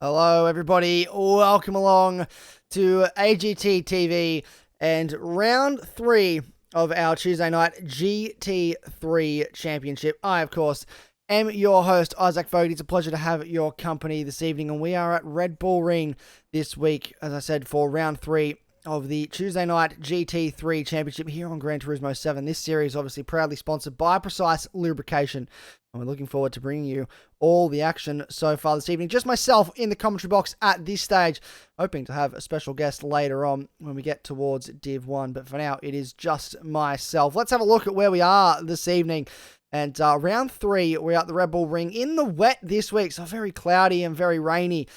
Hello everybody, welcome along to AGT TV and round 3 of our Tuesday night GT3 championship. I, of course, am your host, Isaac Foggy. It's a pleasure to have your company this evening, and we are at Red Bull Ring this week, as I said, for round 3 of the Tuesday night GT3 championship here on Gran Turismo 7. This series obviously proudly sponsored by Precise Lubrication, and we're looking forward to bringing you all the action so far this evening. Just myself in the commentary box at this stage, hoping to have a special guest later on when we get towards Div 1, but for now it is just myself. Let's have a look at where we are this evening. And round 3, we're at the Red Bull Ring in the wet this week, so very cloudy and very rainy.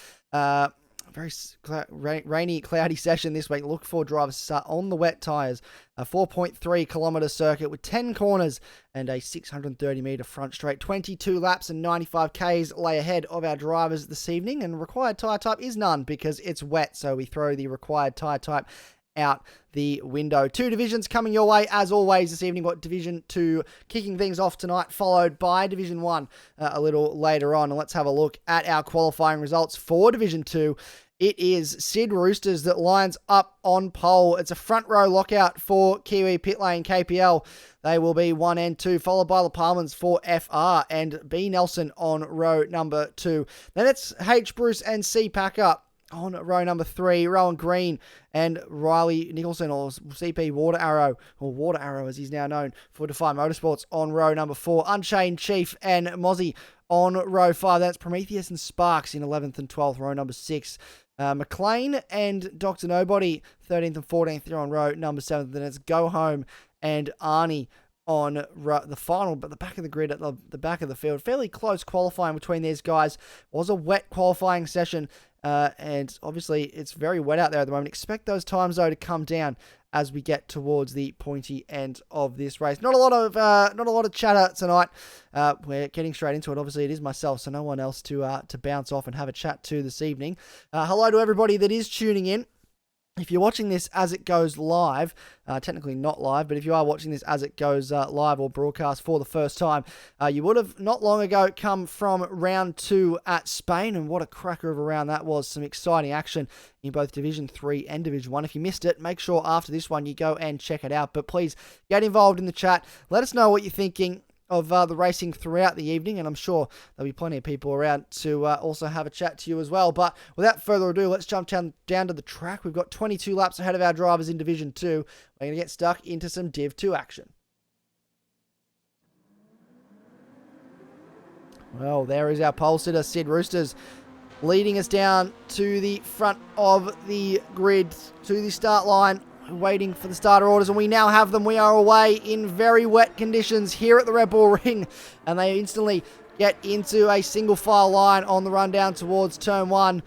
Rainy, cloudy session this week. Look for drivers to start on the wet tyres. A 4.3 kilometre circuit with 10 corners and a 630 metre front straight. 22 laps and 95 Ks lay ahead of our drivers this evening, and required tyre type is none because it's wet, so we throw the required tyre type out the window. 2 divisions coming your way as always this evening. Got Division 2 kicking things off tonight, followed by Division 1 a little later on. And let's have a look at our qualifying results for Division 2. It is Sid Roosters that lines up on pole. It's a front row lockout for Kiwi Pit Lane KPL. They will be 1 and 2, followed by the Palmans for FR and B Nelson on row number 2. Then it's H Bruce and C Packer on row number 3, Rowan Green and Riley Nicholson, or CP Water Arrow, or Water Arrow as he's now known, for Defy Motorsports on row number 4. Unchained Chief and Mozzie on row 5. That's Prometheus and Sparks in 11th and 12th, row number 6. McLean and Dr. Nobody, 13th and 14th, here on row number 7. Then it's Go Home and Arnie on the final, but the back of the grid at the back of the field. Fairly close qualifying between these guys. It was a wet qualifying session, and obviously it's very wet out there at the moment. Expect those times though to come down as we get towards the pointy end of this race. Not a lot of chatter tonight. We're getting straight into it. Obviously, it is myself, so no one else to bounce off and have a chat to this evening. Hello to everybody that is tuning in. If you're watching this as it goes live, technically not live, but if you are watching this as it goes live or broadcast for the first time, you would have not long ago come from round 2 at Spain, and what a cracker of a round that was. Some exciting action in both Division 3 and Division 1. If you missed it, make sure after this one you go and check it out, but please get involved in the chat. Let us know what you're thinking of the racing throughout the evening, and I'm sure there'll be plenty of people around to also have a chat to you as well. But without further ado, let's jump down to the track. We've got 22 laps ahead of our drivers in Division 2. We're going to get stuck into some Div 2 action. Well, there is our pole sitter, Sid Roosters, leading us down to the front of the grid, to the start line, waiting for the starter orders, and we now have them. We are away in very wet conditions here at the Red Bull Ring, and they instantly get into a single file line on the run down towards turn 1.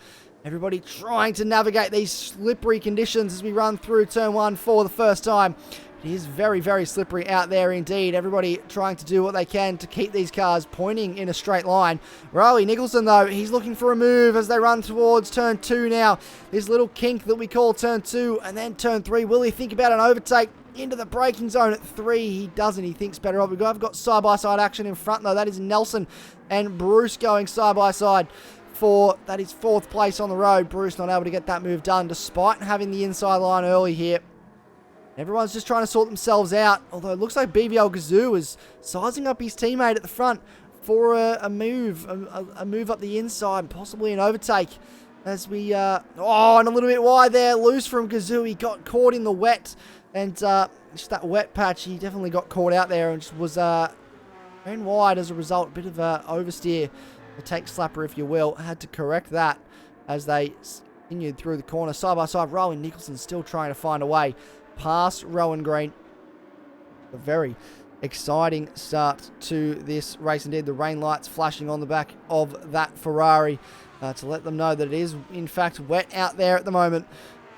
Everybody trying to navigate these slippery conditions as we run through turn 1 for the first time. It is very, very slippery out there indeed. Everybody trying to do what they can to keep these cars pointing in a straight line. Riley Nicholson, though, he's looking for a move as they run towards turn 2 now. This little kink that we call turn 2 and then turn 3. Will he think about an overtake into the braking zone at 3? He doesn't. He thinks better of it. I've got side-by-side action in front, though. That is Nelson and Bruce going side-by-side for that is 4th place on the road. Bruce not able to get that move done despite having the inside line early here. Everyone's just trying to sort themselves out, although it looks like BBL Gazoo is sizing up his teammate at the front for a move up the inside, possibly an overtake. As we, and a little bit wide there, loose from Gazoo. He got caught in the wet, and just that wet patch, he definitely got caught out there and just was ran wide as a result. A bit of oversteer, a take slapper if you will. Had to correct that as they Continued through the corner, side by side. Rowan Nicholson still trying to find a way past Rowan Green. A very exciting start to this race indeed. The rain lights flashing on the back of that Ferrari to let them know that it is in fact wet out there at the moment.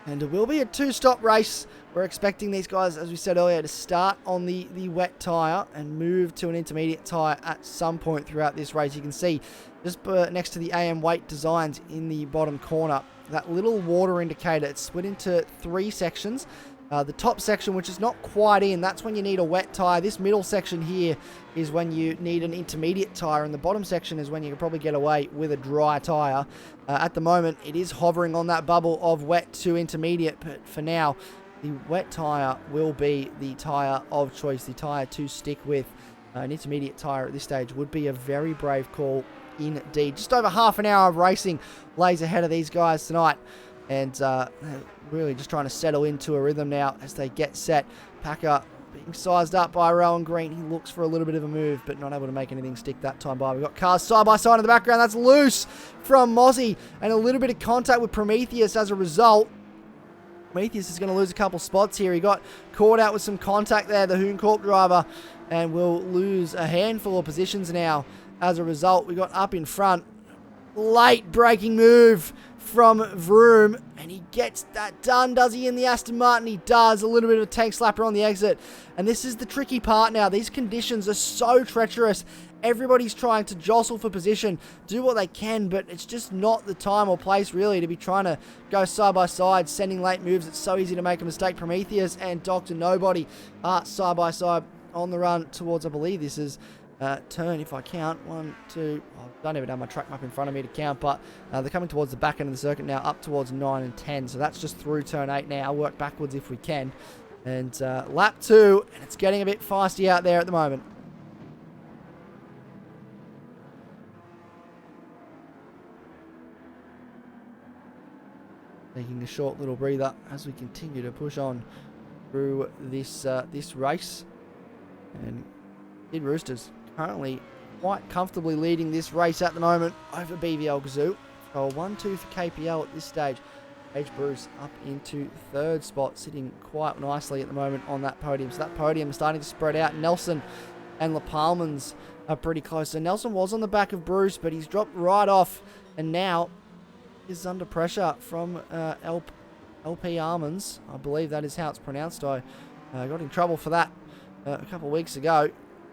And it will be a two-stop race. We're expecting these guys, as we said earlier, to start on the wet tyre and move to an intermediate tyre at some point throughout this race. You can see just next to the AM weight designs in the bottom corner, that little water indicator, it's split into 3 sections. The top section, which is not quite in, that's when you need a wet tyre. This middle section here is when you need an intermediate tyre, and the bottom section is when you can probably get away with a dry tyre. At the moment, it is hovering on that bubble of wet to intermediate, but for now, the wet tyre will be the tyre of choice, the tyre to stick with. An intermediate tyre at this stage would be a very brave call indeed. Just over half an hour of racing lays ahead of these guys tonight. And really just trying to settle into a rhythm now as they get set. Packer being sized up by Rowan Green. He looks for a little bit of a move, but not able to make anything stick that time by. We've got cars side by side in the background. That's loose from Mozzie. And a little bit of contact with Prometheus as a result. Prometheus is going to lose a couple spots here. He got caught out with some contact there, the Hooncorp driver, and will lose a handful of positions now. As a result, we got up in front. Late braking move from Vroom, and he gets that done, does he, in the Aston Martin? He does. A little bit of a tank slapper on the exit, and this is the tricky part now. These conditions are so treacherous. Everybody's trying to jostle for position, do what they can, but it's just not the time or place really to be trying to go side by side, sending late moves. It's so easy to make a mistake. Prometheus and Dr. Nobody are side by side on the run towards, I believe this is turn, if I count, 1, 2, I don't even have my track map in front of me to count, but they're coming towards the back end of the circuit now, up towards 9 and 10, so that's just through turn 8 now. I'll work backwards if we can, and lap 2, and it's getting a bit feisty out there at the moment. Taking a short little breather as we continue to push on through this race, and Kid Roosters currently quite comfortably leading this race at the moment over BVL Gazoo. So 1-2 for KPL at this stage. H. Bruce up into 3rd spot, sitting quite nicely at the moment on that podium. So that podium is starting to spread out. Nelson and La Palmans are pretty close. So Nelson was on the back of Bruce, but he's dropped right off, and now is under pressure from LP Almonds. I believe that is how it's pronounced. I got in trouble for that a couple of weeks ago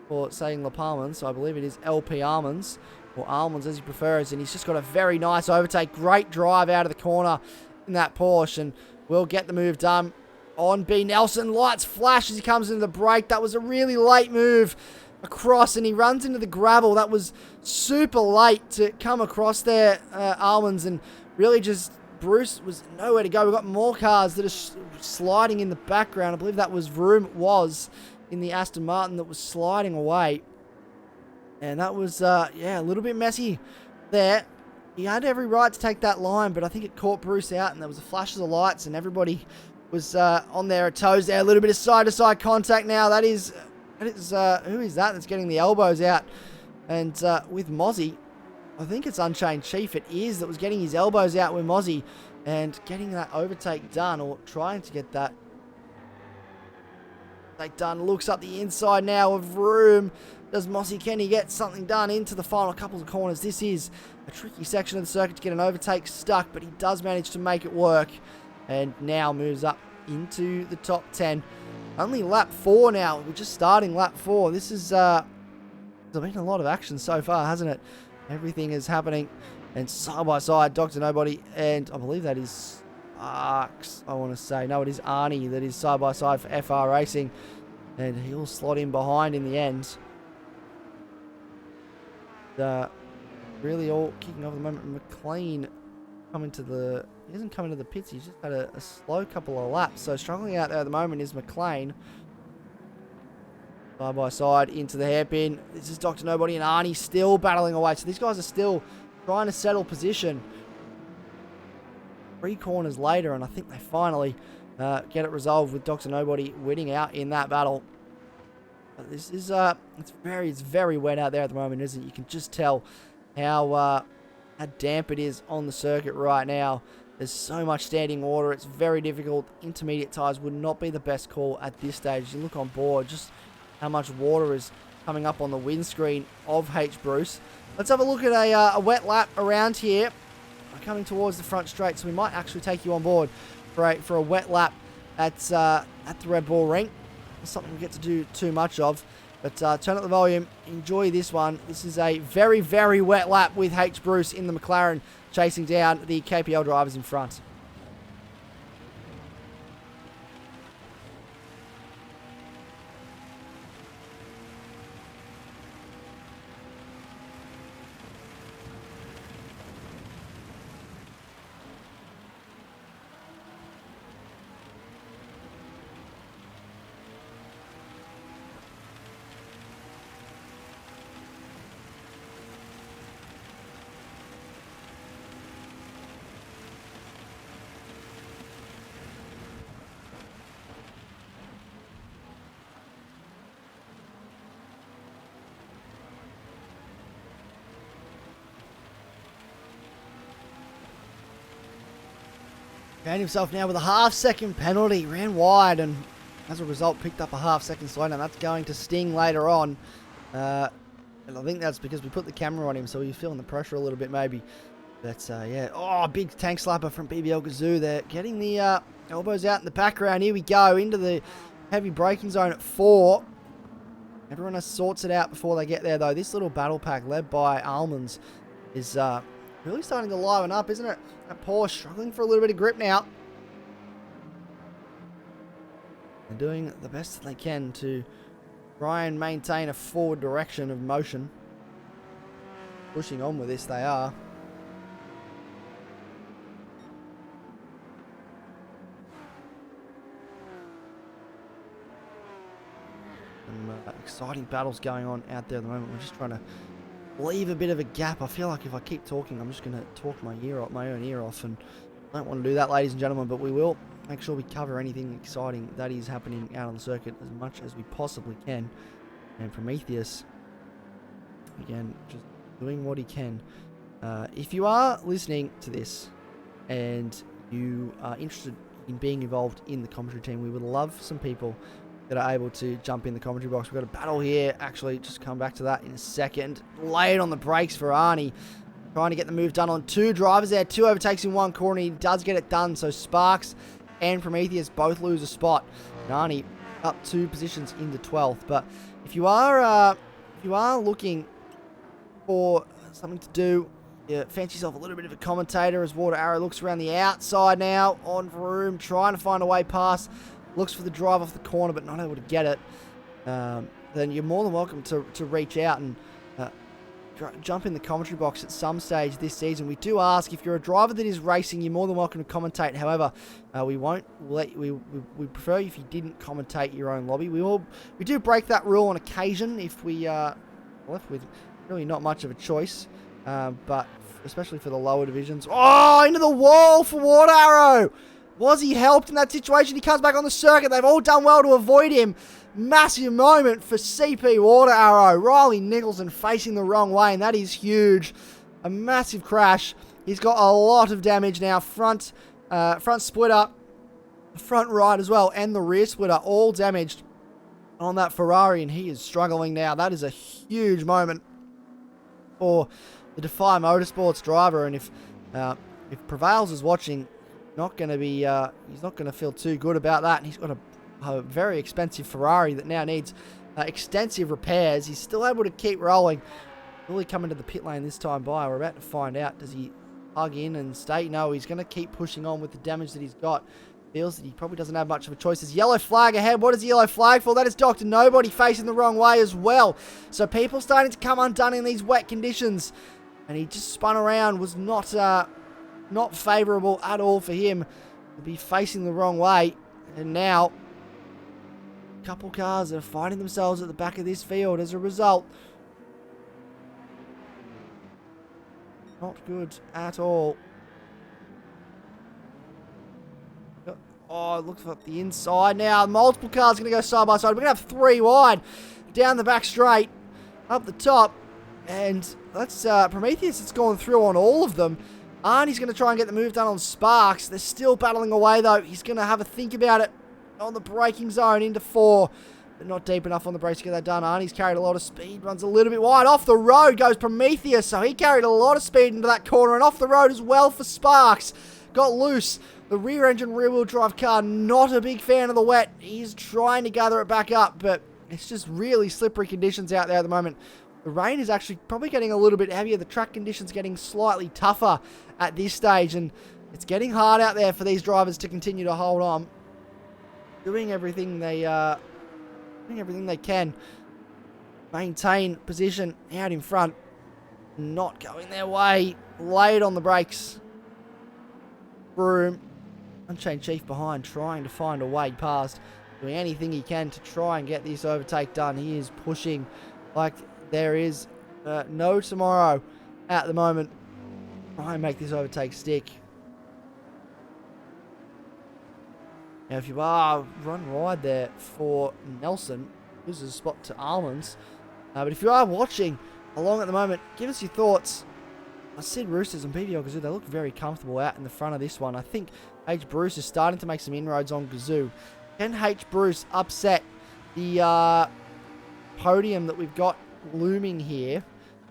for saying La Palmans, so I believe it is LP Almonds, or Almonds as he prefers, and he's just got a very nice overtake. Great drive out of the corner in that Porsche, and will get the move done on B. Nelson. Lights flash as he comes into the break. That was a really late move across, and he runs into the gravel. That was super late to come across there, Almonds, and really just Bruce was nowhere to go. We've got more cars that are sliding in the background. I believe that was Vroom in the Aston Martin that was sliding away. And that was, yeah, a little bit messy there. He had every right to take that line, but I think it caught Bruce out, and there was a flash of the lights, and everybody was on their toes there. A little bit of side-to-side contact now. That is who is that that's getting the elbows out? And with Mozzie, I think it's Unchained Chief. It is that was getting his elbows out with Mozzie and getting that overtake done, or trying to get that done. Looks up the inside now of Vroom. Does Mozzie, can he get something done into the final couple of corners? This is a tricky section of the circuit to get an overtake stuck, but he does manage to make it work, and now moves up into the top 10. Only lap 4 now. We're just starting lap 4. This is there's been a lot of action so far, hasn't it? Everything is happening, and side by side, Dr. Nobody, and I believe that is Arcs, I want to say. No, it is Arnie that is side by side for FR Racing, and he'll slot in behind in the end. Really all kicking off at the moment. McLean coming to the... He hasn't come into the pits. He's just had a slow couple of laps. So struggling out there at the moment is McLean. Side by side into the hairpin. This is Dr. Nobody and Arnie still battling away. So these guys are still trying to settle position. 3 corners later, and I think they finally get it resolved with Dr. Nobody winning out in that battle. But this is it's very wet out there at the moment, isn't it? You can just tell how damp it is on the circuit right now. There's so much standing water. It's very difficult. Intermediate tyres would not be the best call at this stage. You look on board, just how much water is coming up on the windscreen of H. Bruce. Let's have a look at a wet lap around here. We're coming towards the front straight, so we might actually take you on board for a wet lap at the Red Bull Ring. It's something we get to do too much of. But turn up the volume. Enjoy this one. This is a very, very wet lap with H. Bruce in the McLaren chasing down the KPL drivers in front. Found himself now with a half-second penalty. Ran wide and, as a result, picked up a half-second slowdown. That's going to sting later on. And I think that's because we put the camera on him, so he's feeling the pressure a little bit, maybe. But, yeah. Oh, big tank slapper from BBL Gazoo there. Getting the elbows out in the background. Here we go into the heavy braking zone at 4. Everyone sorts it out before they get there, though. This little battle pack led by Almonds is really starting to liven up, isn't it? That Porsche struggling for a little bit of grip now. They're doing the best that they can to try and maintain a forward direction of motion. Pushing on with this, they are. Some exciting battles going on out there at the moment. We're just trying to leave a bit of a gap. I feel like if I keep talking, I'm just going to talk my own ear off, and I don't want to do that, ladies and gentlemen, but we will make sure we cover anything exciting that is happening out on the circuit as much as we possibly can. And Prometheus, again, just doing what he can. If you are listening to this and you are interested in being involved in the commentary team, we would love some people that are able to jump in the commentary box. We've got a battle here. Actually, just come back to that in a second. Lay it on the brakes for Arnie. Trying to get the move done on 2 drivers there. 2 overtakes in 1 corner. He does get it done. So Sparks and Prometheus both lose a spot. And Arnie up 2 positions into 12th. But if you are looking for something to do, you fancy yourself a little bit of a commentator as Water Arrow looks around the outside now on Vroom, trying to find a way past. Looks for the drive off the corner, but not able to get it. Then you're more than welcome to reach out and jump in the commentary box at some stage this season. We do ask, if you're a driver that is racing, you're more than welcome to commentate. However, we won't let we prefer if you didn't commentate your own lobby. We do break that rule on occasion if we are left with really not much of a choice. But especially for the lower divisions. Oh, into the wall for Water Arrow. Was he helped in that situation? He comes back on the circuit. They've all done well to avoid him. Massive moment for CP Water Arrow. Riley Nicholson facing the wrong way, and that is huge. A massive crash. He's got a lot of damage now. Front splitter, front right as well, and the rear splitter all damaged on that Ferrari, and he is struggling now. That is a huge moment for the Defy Motorsports driver, and if Prevails is watching, he's not going to feel too good about that. And he's got a very expensive Ferrari that now needs extensive repairs. He's still able to keep rolling. Will he come into the pit lane this time by? We're about to find out. Does he hug in and stay? No, he's going to keep pushing on with the damage that he's got. Feels that he probably doesn't have much of a choice. There's yellow flag ahead. What is the yellow flag for? That is Dr. Nobody facing the wrong way as well. So people starting to come undone in these wet conditions. And he just spun around. Was not favourable at all for him to be facing the wrong way. And now, a couple cars that are finding themselves at the back of this field as a result. Not good at all. Oh, it looks like the inside now. Multiple cars going to go side by side. We're going to have 3 wide down the back straight, up the top. And that's Prometheus. It's gone through on all of them. Arnie's going to try and get the move done on Sparks. They're still battling away, though. He's going to have a think about it on the braking zone into 4. But not deep enough on the brakes to get that done. Arnie's carried a lot of speed. Runs a little bit wide. Off the road goes Prometheus. So he carried a lot of speed into that corner. And off the road as well for Sparks. Got loose. The rear engine, rear wheel drive car, not a big fan of the wet. He's trying to gather it back up. But it's just really slippery conditions out there at the moment. The rain is actually probably getting a little bit heavier. The track conditions getting slightly tougher at this stage. And it's getting hard out there for these drivers to continue to hold on. Doing everything they can. Maintain position out in front. Not going their way. Laid on the brakes. Broom. Unchained Chief behind, trying to find a way past. Doing anything he can to try and get this overtake done. He is pushing like there is no tomorrow at the moment. Try and make this overtake stick. Now, if you are run wide there for Nelson, loses a spot to Almonds. But if you are watching along at the moment, give us your thoughts. I said Roosters and PVL Gazoo, they look very comfortable out in the front of this one. I think H. Bruce is starting to make some inroads on Gazoo. Can H. Bruce upset the podium that we've got looming here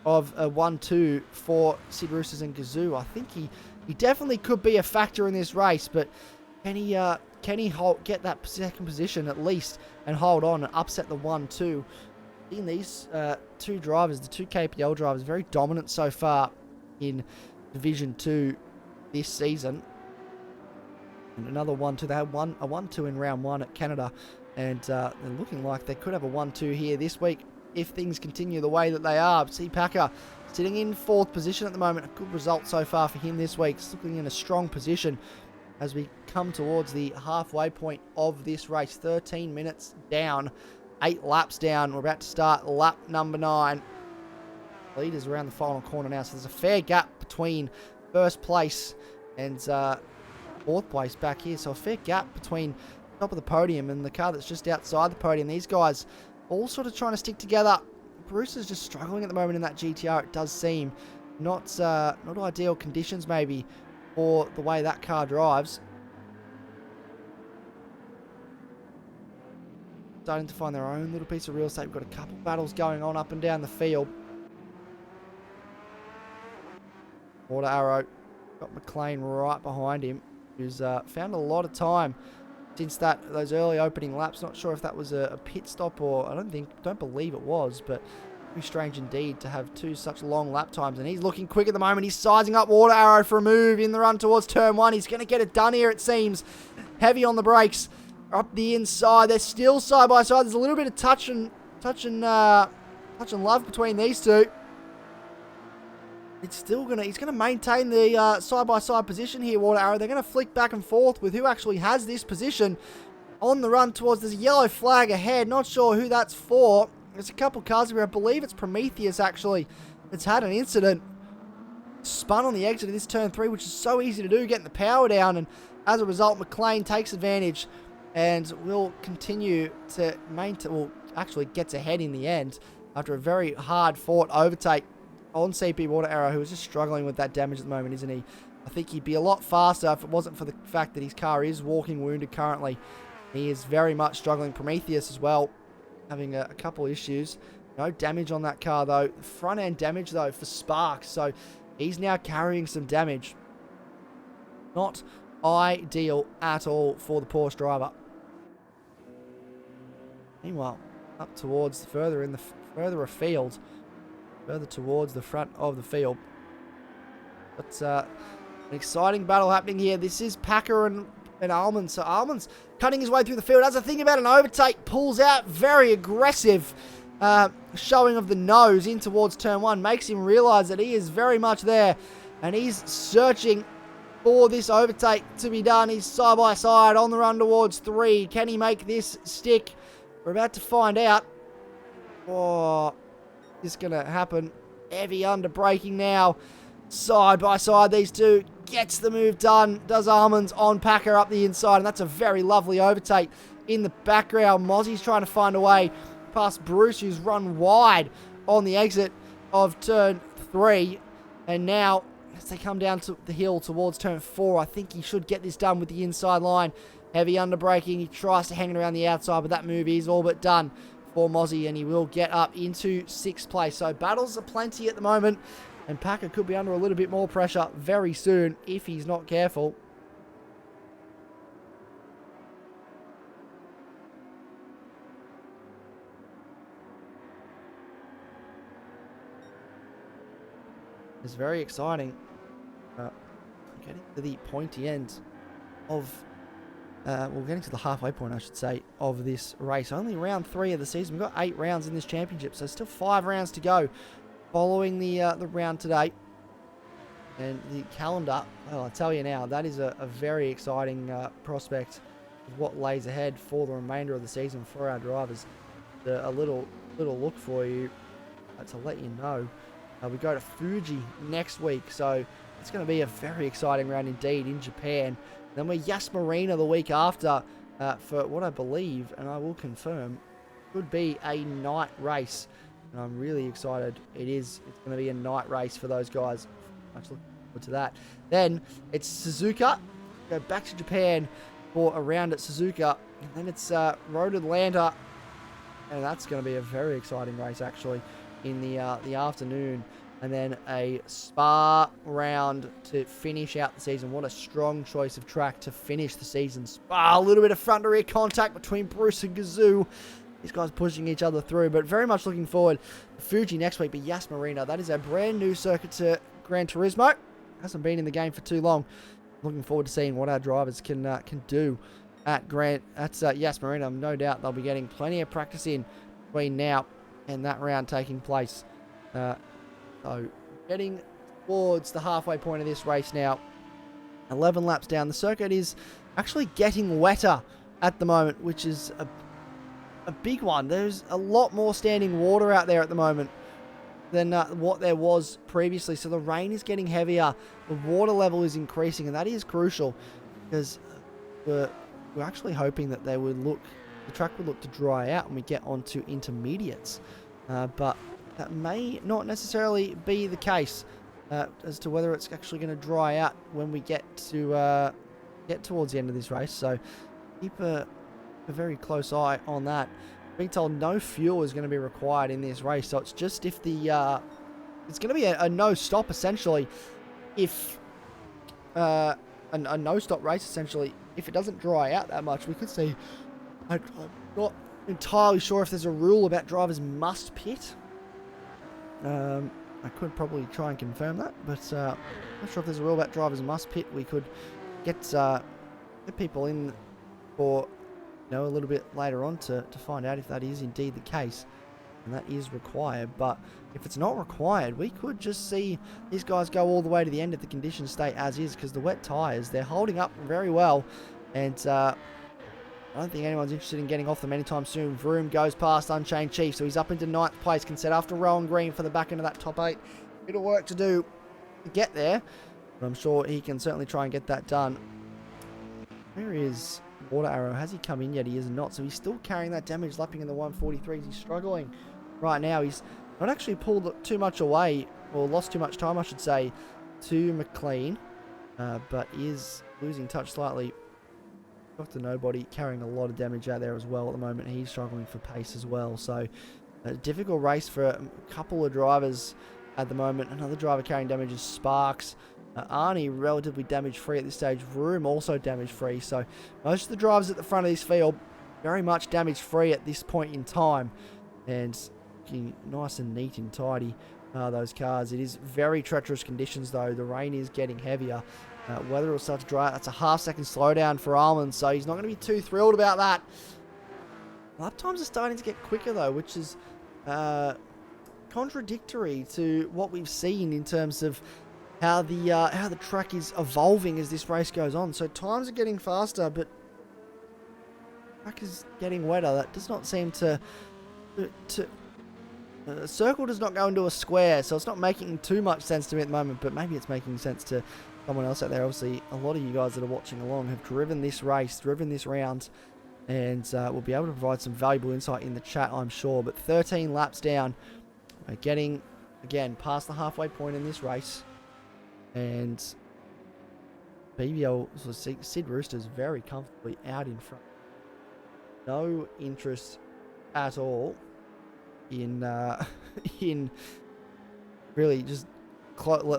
of a 1-2 for Sid Roosters and Gazoo? I think he definitely could be a factor in this race, but can he get that second position at least and hold on and upset the 1-2? In these two drivers, the two KPL drivers, very dominant so far in Division 2 this season. And another 1-2. They had a 1-2 in round 1 at Canada. And they're looking like they could have a 1-2 here this week if things continue the way that they are. C. Packer sitting in 4th position at the moment. A good result so far for him this week. Looking in a strong position as we come towards the halfway point of this race. 13 minutes down. 8 laps down. We're about to start lap number 9. Leaders around the final corner now. So there's a fair gap between first place and 4th place back here. So a fair gap between top of the podium and the car that's just outside the podium. These guys all sort of trying to stick together. Bruce is just struggling at the moment in that GTR. It does seem not ideal conditions maybe for the way that car drives. Starting to find their own little piece of real estate. We've got a couple battles going on up and down the field. Water Arrow got McLean right behind him, who's found a lot of time since those early opening laps. Not sure if that was a pit stop or don't believe it was, but very strange indeed to have two such long lap times. And he's looking quick at the moment. He's sizing up Water Arrow for a move in the run towards turn 1. He's going to get it done here, it seems. Heavy on the brakes up the inside. They're still side by side. There's a little bit of touch and love between these two. He's gonna maintain the side-by-side position here, Water Arrow. They're gonna flick back and forth with who actually has this position on the run towards. There's a yellow flag ahead. Not sure who that's for. There's a couple cars here. I believe it's Prometheus actually. It's had an incident. Spun on the exit of this turn 3, which is so easy to do, getting the power down, and as a result, McLean takes advantage and will continue to maintain. Well, actually gets ahead in the end after a very hard-fought overtake on CP Water Arrow, who is just struggling with that damage at the moment, isn't he? I think he'd be a lot faster if it wasn't for the fact that his car is walking wounded currently. He is very much struggling. Prometheus as well, having a couple issues. No damage on that car, though. Front end damage, though, for Sparks. So he's now carrying some damage. Not ideal at all for the Porsche driver. Meanwhile, up towards further afield. Further towards the front of the field. But an exciting battle happening here. This is Packer and Almonds. So Almonds cutting his way through the field. Has a thing about an overtake. Pulls out. Very aggressive showing of the nose in towards turn 1. Makes him realise that he is very much there. And he's searching for this overtake to be done. He's side by side on the run towards 3. Can he make this stick? We're about to find out. Oh, is going to happen. Heavy under braking now. Side by side, these two. Gets the move done. Does Almonds on Packer up the inside. And that's a very lovely overtake. In the background, Mozzie's trying to find a way past Bruce, who's run wide on the exit of turn 3. And now as they come down to the hill towards turn 4. I think he should get this done with the inside line. Heavy under braking. He tries to hang it around the outside, but that move is all but done for Mozzie, and he will get up into 6th place. So battles are plenty at the moment, and Packer could be under a little bit more pressure very soon if he's not careful. It's very exciting. Getting to the pointy end of, getting to the halfway point, I should say, of this race. Only round 3 of the season. We've got 8 rounds in this championship, so still 5 rounds to go following the round today. And the calendar, well, I tell you now, that is a very exciting prospect of what lays ahead for the remainder of the season for our drivers. A little look for you to let you know. We go to Fuji next week, so it's going to be a very exciting round indeed in Japan. Then we're Yas Marina the week after for what I believe, and I will confirm, could be a night race. And I'm really excited. It's going to be a night race for those guys. Much looking forward to that. Then it's Suzuka. Go back to Japan for a round at Suzuka. And then it's Road Atlanta. And that's going to be a very exciting race, actually, in the afternoon. And then a Spa round to finish out the season. What a strong choice of track to finish the season. Spa, a little bit of front to rear contact between Bruce and Gazoo. These guys pushing each other through, but very much looking forward to Fuji next week. But Yas Marina, that is a brand new circuit to Gran Turismo. Hasn't been in the game for too long. Looking forward to seeing what our drivers can do at Yas Marina. No doubt they'll be getting plenty of practice in between now and that round taking place. So getting towards the halfway point of this race now. 11 laps down. The circuit is actually getting wetter at the moment, which is a big one. There's a lot more standing water out there at the moment than what there was previously. So the rain is getting heavier. The water level is increasing, and that is crucial because we're actually hoping that the track would look to dry out when we get onto intermediates. But that may not necessarily be the case as to whether it's actually going to dry out when we get towards the end of this race. So keep a very close eye on that. Being told no fuel is going to be required in this race, so it's just if it's going to be a no stop essentially. If a no stop race essentially, if it doesn't dry out that much, we could see. I'm not entirely sure if there's a rule about drivers must pit. I could probably try and confirm that, but not sure if there's a rule about drivers must pit. We could get people in for a little bit later on to find out if that is indeed the case, and that is required. But if it's not required, we could just see these guys go all the way to the end if the conditions stay as is, because the wet tyres, they're holding up very well, and I don't think anyone's interested in getting off them anytime soon. Vroom goes past Unchained Chief, so he's up into 9th place. Can set after Rowan Green for the back end of that top 8. Bit of work to do to get there, but I'm sure he can certainly try and get that done. Where is Water Arrow? Has he come in yet? He is not, so he's still carrying that damage, lapping in the 143s. He's struggling right now. He's not actually pulled too much away, or lost too much time, I should say, to McLean, but is losing touch slightly. Dr. Nobody carrying a lot of damage out there as well at the moment. He's struggling for pace as well. So a difficult race for a couple of drivers at the moment. Another driver carrying damage is Sparks. Arnie relatively damage free at this stage. Vroom also damage free. So most of the drivers at the front of this field very much damage free at this point in time. And looking nice and neat and tidy those cars. It is very treacherous conditions though. The rain is getting heavier. Weather will start to dry out. That's a half-second slowdown for Almond, so he's not going to be too thrilled about that. Lap times are starting to get quicker, though, which is contradictory to what we've seen in terms of how the track is evolving as this race goes on. So times are getting faster, but the track is getting wetter. That does not seem to a circle does not go into a square, so it's not making too much sense to me at the moment, but maybe it's making sense to someone else out there. Obviously, a lot of you guys that are watching along have driven this race, driven this round, and will be able to provide some valuable insight in the chat, I'm sure. But 13 laps down, we're getting, again, past the halfway point in this race. And BBL, so Sid Roosters very comfortably out in front. No interest at all in in really just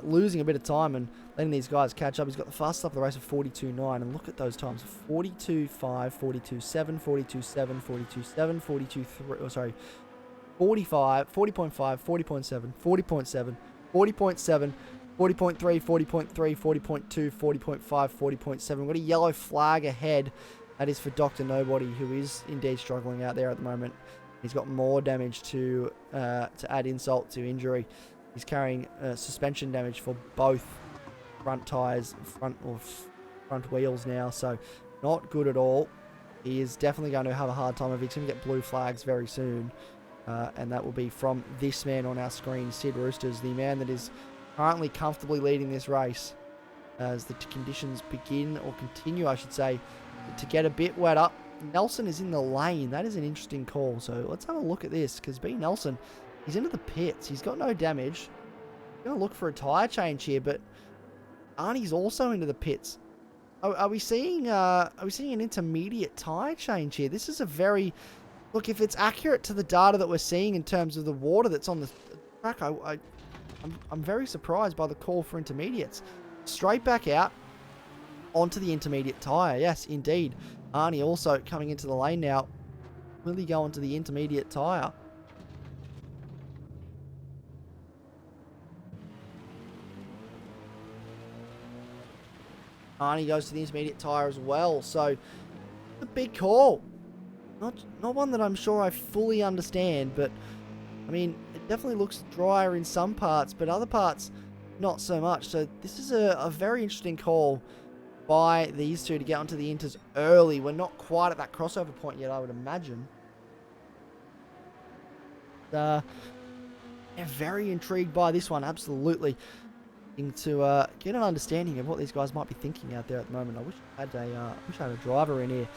losing a bit of time and letting these guys catch up. He's got the fastest lap of the race of 42.9, and look at those times: 42.5, 42.7, 42.7, 42.7, 42.3. Oh, sorry, 45, 40.5, 40.7, 40.7, 40.7, 40.3, 40.3, 40.2, 40.5, 40.7. We've got a yellow flag ahead. That is for Dr. Nobody, who is indeed struggling out there at the moment. He's got more damage to add insult to injury. He's carrying suspension damage for both front tyres, front wheels now, so not good at all. He is definitely going to have a hard time of it. He's going to get blue flags very soon, and that will be from this man on our screen, Sid Roosters, the man that is currently comfortably leading this race as the conditions begin, or continue, I should say, to get a bit wet up. Nelson is in the lane. That is an interesting call. So let's have a look at this, because B. Nelson, he's into the pits. He's got no damage. I'm going to look for a tyre change here, but Arnie's also into the pits. Are we seeing an intermediate tyre change here? This is a very... Look, if it's accurate to the data that we're seeing in terms of the water that's on the track, I'm very surprised by the call for intermediates. Straight back out onto the intermediate tyre. Yes, indeed. Arnie also coming into the lane now. Will he go onto the intermediate tyre? Arnie goes to the intermediate tyre as well. So, it's a big call. Not one that I'm sure I fully understand, but, I mean, it definitely looks drier in some parts, but other parts, not so much. So, this is a very interesting call by these two to get onto the inters early. We're not quite at that crossover point yet, I would imagine. Yeah, very intrigued by this one, absolutely. To get an understanding of what these guys might be thinking out there at the moment. I wish I had a driver in here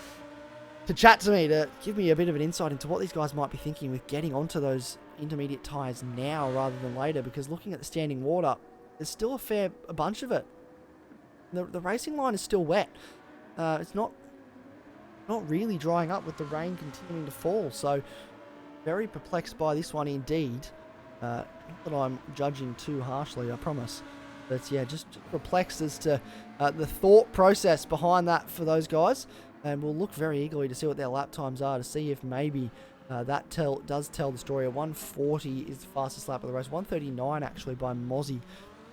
to chat to me, to give me a bit of an insight into what these guys might be thinking with getting onto those intermediate tyres now rather than later, because looking at the standing water, there's still a bunch of it. The racing line is still wet. It's not really drying up with the rain continuing to fall. So, very perplexed by this one indeed. Not that I'm judging too harshly, I promise. But yeah, just perplexed as to the thought process behind that for those guys. And we'll look very eagerly to see what their lap times are, to see if maybe that does tell the story. A 140 is the fastest lap of the race. 139 actually by Mozzie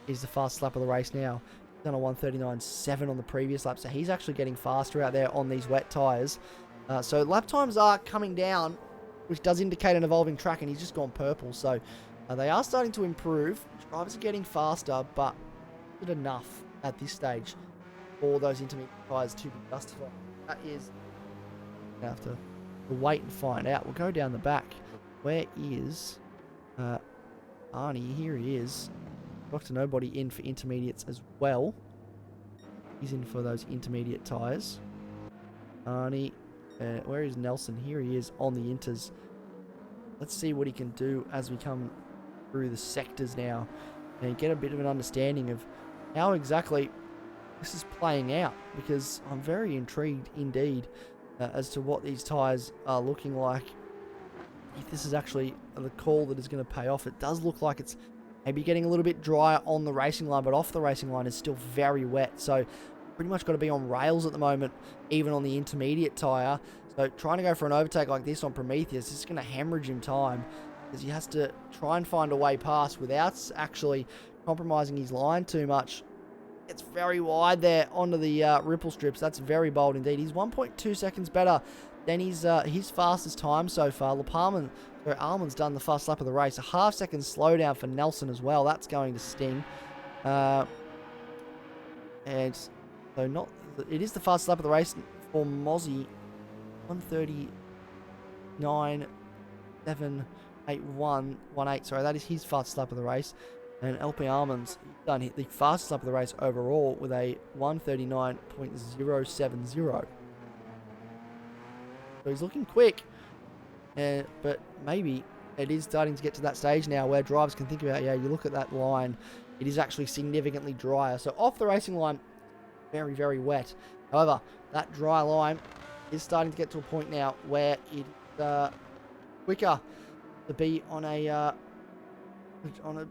is the fastest lap of the race now. Done a 139.7 on the previous lap, so he's actually getting faster out there on these wet tyres. So lap times are coming down, which does indicate an evolving track, and he's just gone purple. So they are starting to improve. Drivers are getting faster, but not enough at this stage for those intermediate tyres to be justified. That is, we have to wait and find out. We'll go down the back. Where is Arnie? Here he is. Dr. Nobody in for intermediates as well. He's in for those intermediate tyres. Arnie, where is Nelson? Here he is on the inters. Let's see what he can do as we come through the sectors now and get a bit of an understanding of how exactly this is playing out, because I'm very intrigued indeed as to what these tyres are looking like. If this is actually the call that is going to pay off. It does look like it's maybe getting a little bit drier on the racing line, but off the racing line is still very wet. So pretty much got to be on rails at the moment, even on the intermediate tyre. So trying to go for an overtake like this on Prometheus is going to hemorrhage him time, because he has to try and find a way past without actually compromising his line too much. It's very wide there onto the ripple strips. That's very bold indeed. He's 1.2 seconds better than his fastest time so far. Almond's done the fast lap of the race. A half second slowdown for Nelson as well. That's going to sting. And so it is the fastest lap of the race for Mozzie. 139.78118. Sorry, that is his fastest lap of the race. And LP Almonds done the fastest lap of the race overall with a 139.070. So he's looking quick. But maybe it is starting to get to that stage now where drivers can think about, yeah, you look at that line, it is actually significantly drier. So off the racing line, very, very wet. However, that dry line is starting to get to a point now where it's quicker to be on a, I don't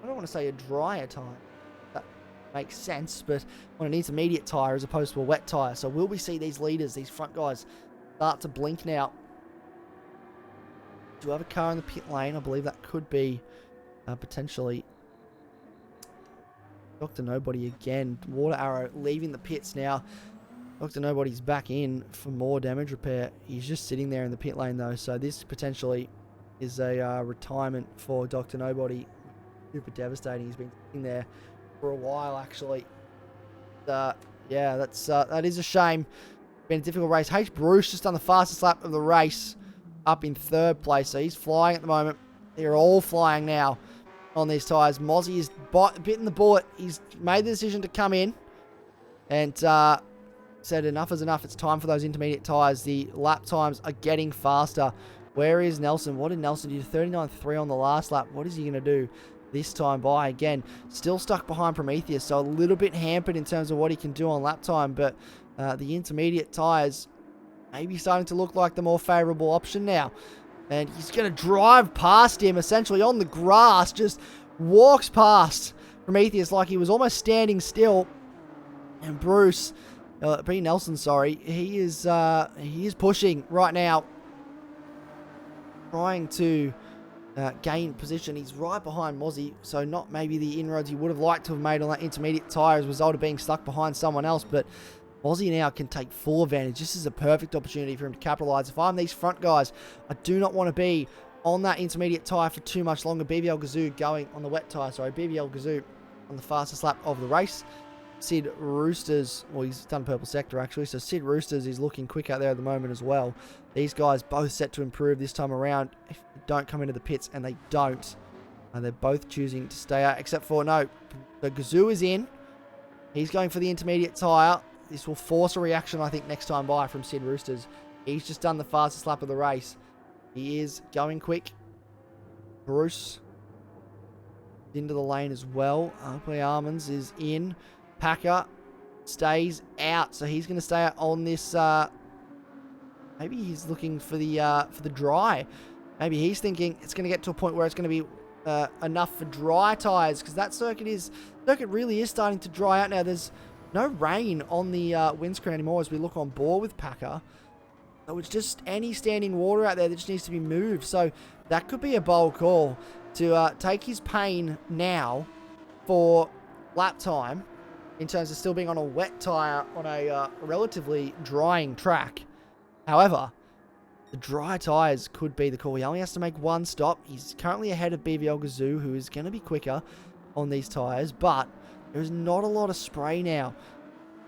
want to say a drier tire. That makes sense, but on an intermediate tire as opposed to a wet tire. So will we see these leaders, these front guys, start to blink now? Do you have a car in the pit lane? I believe that could be potentially Dr. Nobody again. Water Arrow leaving the pits now. Dr. Nobody's back in for more damage repair. He's just sitting there in the pit lane though, so this potentially is a retirement for Dr. Nobody. Super devastating. He's been sitting there for a while actually. Yeah, that is a shame. Been a difficult race. H. Bruce just done the fastest lap of the race, up in 3rd place, so he's flying at the moment. They're all flying now on these tyres. Mozzie is bitten the bullet. He's made the decision to come in and said enough is enough. It's time for those intermediate tyres. The lap times are getting faster. Where is Nelson? What did Nelson do? 39.3 on the last lap. What is he going to do this time by? Again, still stuck behind Prometheus, so a little bit hampered in terms of what he can do on lap time, but the intermediate tyres maybe starting to look like the more favourable option now. And he's going to drive past him, essentially on the grass, just walks past Prometheus like he was almost standing still. And Bruce, B. Nelson, sorry, he is pushing right now, trying to gain position. He's right behind Mozzie, so not maybe the inroads he would have liked to have made on that intermediate tyre as a result of being stuck behind someone else, but Mozzie now can take full advantage. This is a perfect opportunity for him to capitalise. If I'm these front guys, I do not want to be on that intermediate tyre for too much longer. BBL Gazoo going on the wet tyre. Sorry, BBL Gazoo on the fastest lap of the race. Sid Roosters, well, he's done purple sector actually, so Sid Roosters is looking quick out there at the moment as well. These guys both set to improve this time around if they don't come into the pits, and they don't. And they're both choosing to stay out, except for, no, the Gazoo is in. He's going for the intermediate tyre. This will force a reaction, I think, next time by from Sid Roosters. He's just done the fastest lap of the race. He is going quick. Bruce into the lane as well. Oakley Almonds is in. Packer stays out, so he's going to stay out on this. Maybe he's looking for the dry. Maybe he's thinking it's going to get to a point where it's going to be enough for dry tyres, because that circuit really is starting to dry out now. There's no rain on the windscreen anymore as we look on board with Packer. So it's just any standing water out there that just needs to be moved. So that could be a bold call to take his pain now for lap time in terms of still being on a wet tyre on a relatively drying track. However, the dry tyres could be the call. He only has to make one stop. He's currently ahead of BBL Gazoo, who is going to be quicker on these tyres, but there's not a lot of spray now.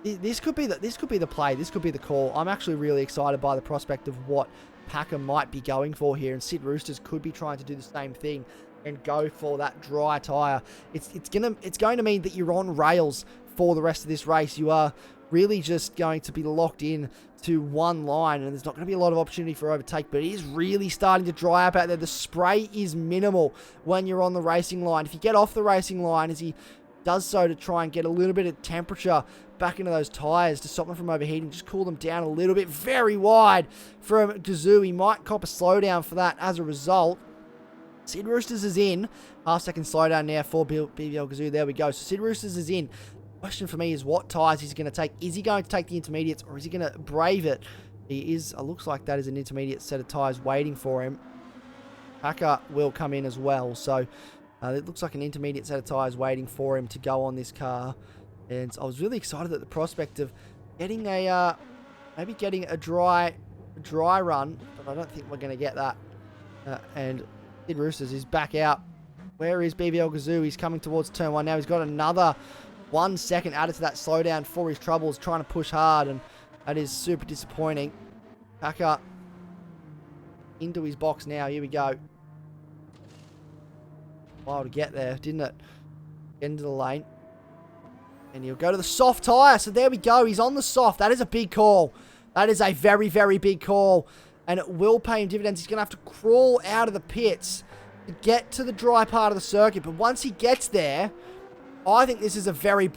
This could be the play. This could be the call. I'm actually really excited by the prospect of what Packer might be going for here, and Sid Roosters could be trying to do the same thing and go for that dry tyre. It's going to mean that you're on rails for the rest of this race. You are really just going to be locked in to one line, and there's not going to be a lot of opportunity for overtake, but it is really starting to dry up out there. The spray is minimal when you're on the racing line. If you get off the racing line, as he does so to try and get a little bit of temperature back into those tyres to stop them from overheating, just cool them down a little bit. Very wide from Gazoo. He might cop a slowdown for that as a result. Sid Roosters is in. Half-second slowdown now for BBL Gazoo. There we go. So Sid Roosters is in. Question for me is what tyres he's going to take. Is he going to take the intermediates, or is he going to brave it? He is. It looks like that is an intermediate set of tyres waiting for him. Packer will come in as well. So it looks like an intermediate set of tyres waiting for him to go on this car. And I was really excited at the prospect of getting a maybe getting a dry run, but I don't think we're going to get that. And Sid Roosters is back out. Where is BBL Gazoo? He's coming towards turn 1 now. He's got another 1 second added to that slowdown for his troubles, trying to push hard, and that is super disappointing. Packer into his box now. Here we go. While to get there, didn't it? Get into the lane. And he'll go to the soft tyre. So there we go. He's on the soft. That is a big call. That is a very, very big call. And it will pay him dividends. He's going to have to crawl out of the pits to get to the dry part of the circuit. But once he gets there, I think this is a very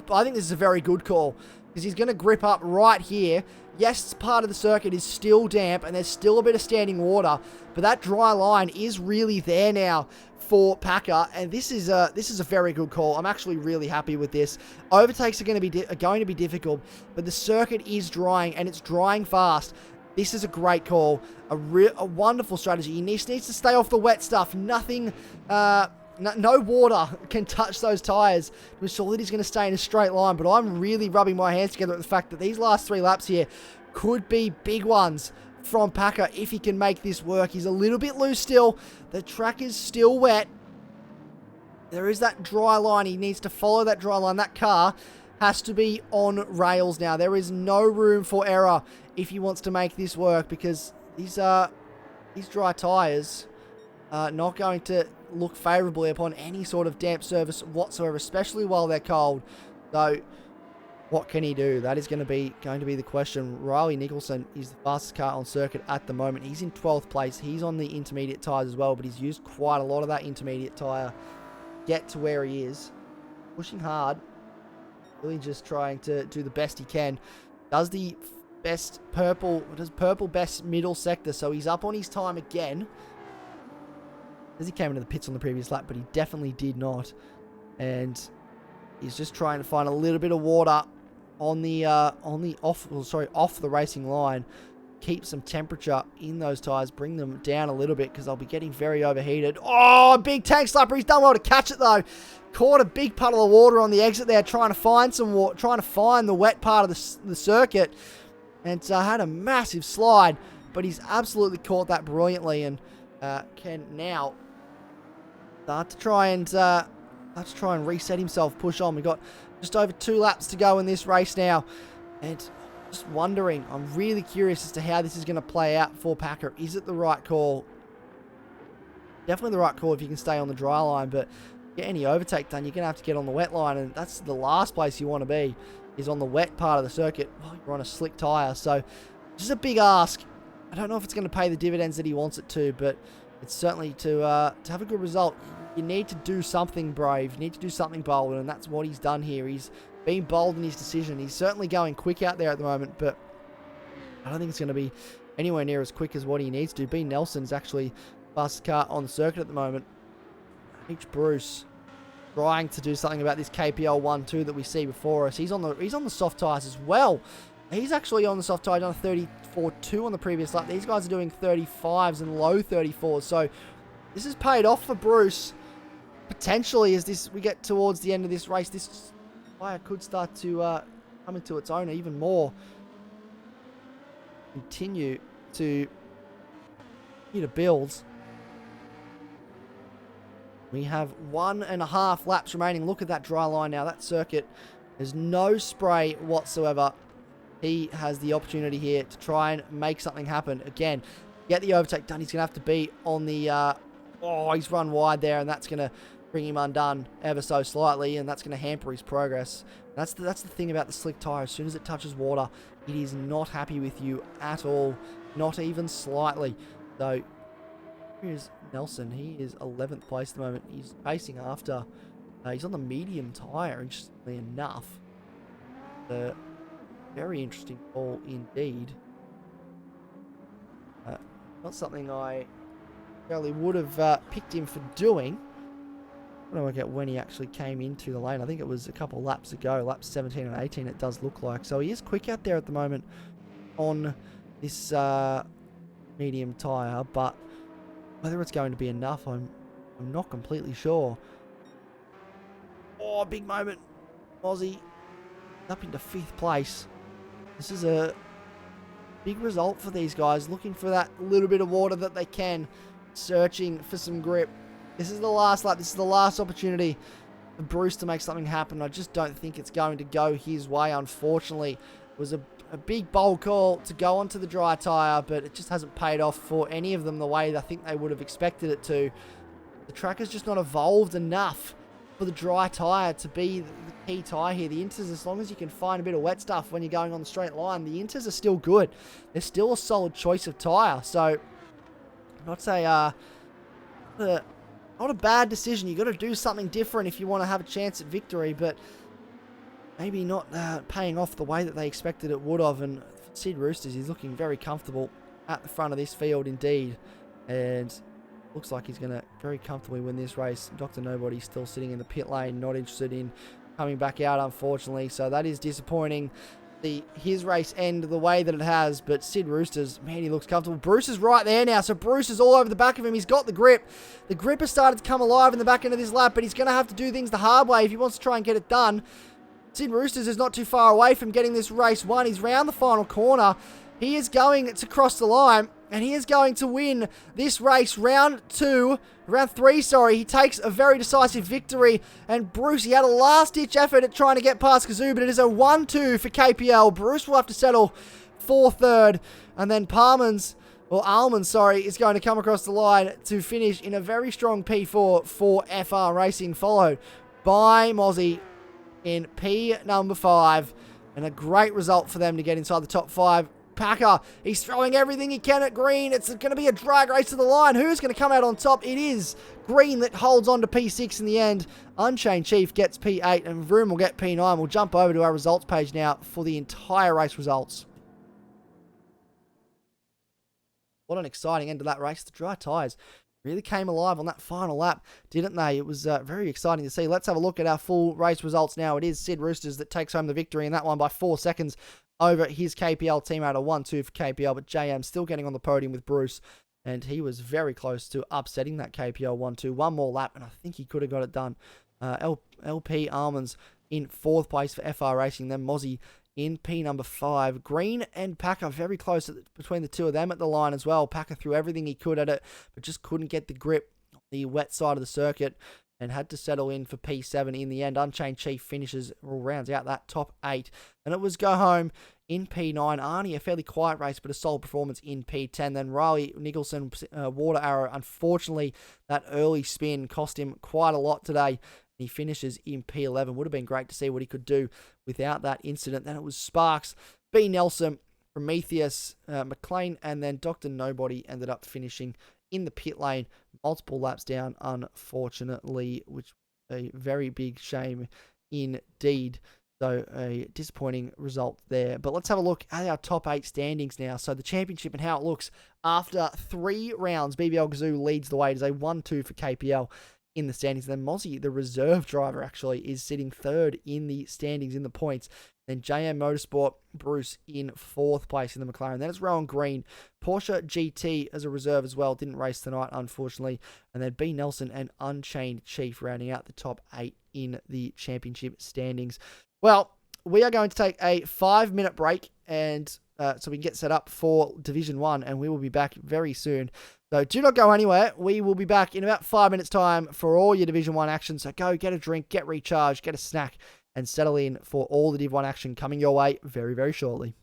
good call, because he's going to grip up right here. Yes, part of the circuit is still damp and there's still a bit of standing water, but that dry line is really there now for Packer, and this is a very good call. I'm actually really happy with this. Overtakes are going to be difficult, but the circuit is drying, and it's drying fast. This is a great call, a wonderful strategy. He needs to stay off the wet stuff. Nothing, no water can touch those tyres to ensure that he's going to stay in a straight line. But I'm really rubbing my hands together at the fact that these last 3 laps here could be big ones from Packer if he can make this work. He's a little bit loose still. The track is still wet. There is that dry line. He needs to follow that dry line. That car has to be on rails now. There is no room for error if he wants to make this work, because these dry tyres are not going to look favourably upon any sort of damp surface whatsoever, especially while they're cold. So what can he do? That is going to be the question. Riley Nicholson is the fastest car on circuit at the moment. He's in 12th place. He's on the intermediate tyres as well, but he's used quite a lot of that intermediate tyre to get to where he is. Pushing hard. Really just trying to do the best he can. Does purple best middle sector, so he's up on his time again. As he came into the pits on the previous lap, but he definitely did not. And he's just trying to find a little bit of water on the off the racing line. Keep some temperature in those tyres, bring them down a little bit, because they'll be getting very overheated. Oh, big tank slapper. He's done well to catch it though. Caught a big puddle of water on the exit there, trying to find some water, trying to find the wet part of the circuit, and had a massive slide. But he's absolutely caught that brilliantly, and can now start to try and reset himself, push on. We've got just over 2 laps to go in this race now, and just wondering, I'm really curious as to how this is going to play out for Packer. Is it the right call? Definitely the right call if you can stay on the dry line, but get any overtake done, you're going to have to get on the wet line, and that's the last place you want to be, is on the wet part of the circuit while you're on a slick tyre. So just a big ask. I don't know if it's going to pay the dividends that he wants it to, but it's certainly to have a good result. You need to do something brave. You need to do something bold, and that's what he's done here. He's been bold in his decision. He's certainly going quick out there at the moment, but I don't think it's going to be anywhere near as quick as what he needs to. B. Nelson's actually fastest car on the circuit at the moment. H. Bruce trying to do something about this KPL 1-2 that we see before us. He's on the soft tyres as well. He's actually on the soft tyre, done a 34.2 on the previous lap. These guys are doing 35s and low 34s. So this has paid off for Bruce. Potentially, as we get towards the end of this race, this tyre could start to come into its own even more. Continue to build. We have 1.5 laps remaining. Look at that dry line now. That circuit, there's no spray whatsoever. He has the opportunity here to try and make something happen. Again, get the overtake done. He's going to have to be on the... he's run wide there, and that's going to bring him undone ever so slightly, and that's going to hamper his progress. That's the thing about the slick tyre. As soon as it touches water, it is not happy with you at all. Not even slightly. So, here's Nelson. He is 11th place at the moment. He's pacing after. He's on the medium tyre, interestingly enough. Very interesting call indeed. Not something I really would have picked him for doing. I don't work out when he actually came into the lane. I think it was a couple of laps ago, laps 17 and 18 it does look like. So he is quick out there at the moment on this medium tyre, but whether it's going to be enough, I'm not completely sure. Oh, big moment. Aussie up into 5th place. This is a big result for these guys, looking for that little bit of water that they can, searching for some grip. This is the last lap. This is the last opportunity for Bruce to make something happen. I just don't think it's going to go his way, unfortunately. It was a big bold call to go onto the dry tyre, but it just hasn't paid off for any of them the way I think they would have expected it to. The track has just not evolved enough for the dry tyre to be the key tyre here. The inters, as long as you can find a bit of wet stuff when you're going on the straight line, the inters are still good. They're still a solid choice of tyre. So, not a Not a bad decision. You got to do something different if you want to have a chance at victory, but maybe not paying off the way that they expected it would have. And Sid Roosters is looking very comfortable at the front of this field indeed, and looks like he's going to very comfortably win this race. Dr. Nobody still sitting in the pit lane, not interested in coming back out, unfortunately. So that is disappointing. His race end the way that it has, but Sid Roosters, man, he looks comfortable. Bruce is right there now, so Bruce is all over the back of him. He's got the grip. The grip has started to come alive in the back end of this lap, but he's going to have to do things the hard way if he wants to try and get it done. Sid Roosters is not too far away from getting this race won. He's round the final corner. He is going to cross the line, and he is going to win this race. Round 3, He takes a very decisive victory, and Bruce, he had a last-ditch effort at trying to get past Kazoo, but it is a 1-2 for KPL. Bruce will have to settle for third, and then Almond, is going to come across the line to finish in a very strong P4 for FR Racing, followed by Mozzie in P number 5, and a great result for them to get inside the top 5. Packer, he's throwing everything he can at Green. It's going to be a drag race to the line. Who's going to come out on top? It is Green that holds on to P6 in the end. Unchained Chief gets P8, and Vroom will get P9. We'll jump over to our results page now for the entire race results. What an exciting end to that race. The dry tyres really came alive on that final lap, didn't they? It was very exciting to see. Let's have a look at our full race results now. It is Sid Roosters that takes home the victory in that one by 4 seconds over his KPL teammate. A 1-2 for KPL, but JM still getting on the podium with Bruce, and he was very close to upsetting that KPL 1-2. One more lap, and I think he could have got it done. LP Almonds in 4th place for FR Racing, then Mozzie in P number 5. Green and Packer very close between the two of them at the line as well. Packer threw everything he could at it, but just couldn't get the grip on the wet side of the circuit, and had to settle in for P7 in the end. Unchained Chief finishes or rounds out that top 8. And it was go home in P9. Arnie, a fairly quiet race, but a solid performance in P10. Then Riley Nicholson, Water Arrow. Unfortunately, that early spin cost him quite a lot today. He finishes in P11. Would have been great to see what he could do without that incident. Then it was Sparks, B. Nelson, Prometheus, McLean, and then Dr. Nobody ended up finishing in the pit lane, multiple laps down, unfortunately, which was a very big shame indeed. So a disappointing result there. But let's have a look at our top 8 standings now. So the championship and how it looks after 3 rounds. BBL Gazoo leads the way. It is a 1-2 for KPL in the standings. Then Mozzie, the reserve driver, actually is sitting 3rd in the standings in the points. Then JM Motorsport, Bruce in 4th place in the McLaren. Then it's Rowan Green. Porsche GT as a reserve as well. Didn't race tonight, unfortunately. And then B. Nelson and Unchained Chief rounding out the top 8 in the championship standings. Well, we are going to take a 5-minute break, and so we can get set up for Division 1, and we will be back very soon. So do not go anywhere. We will be back in about 5 minutes' time for all your Division 1 action. So go get a drink, get recharged, get a snack, and settle in for all the Div 1 action coming your way very, very shortly.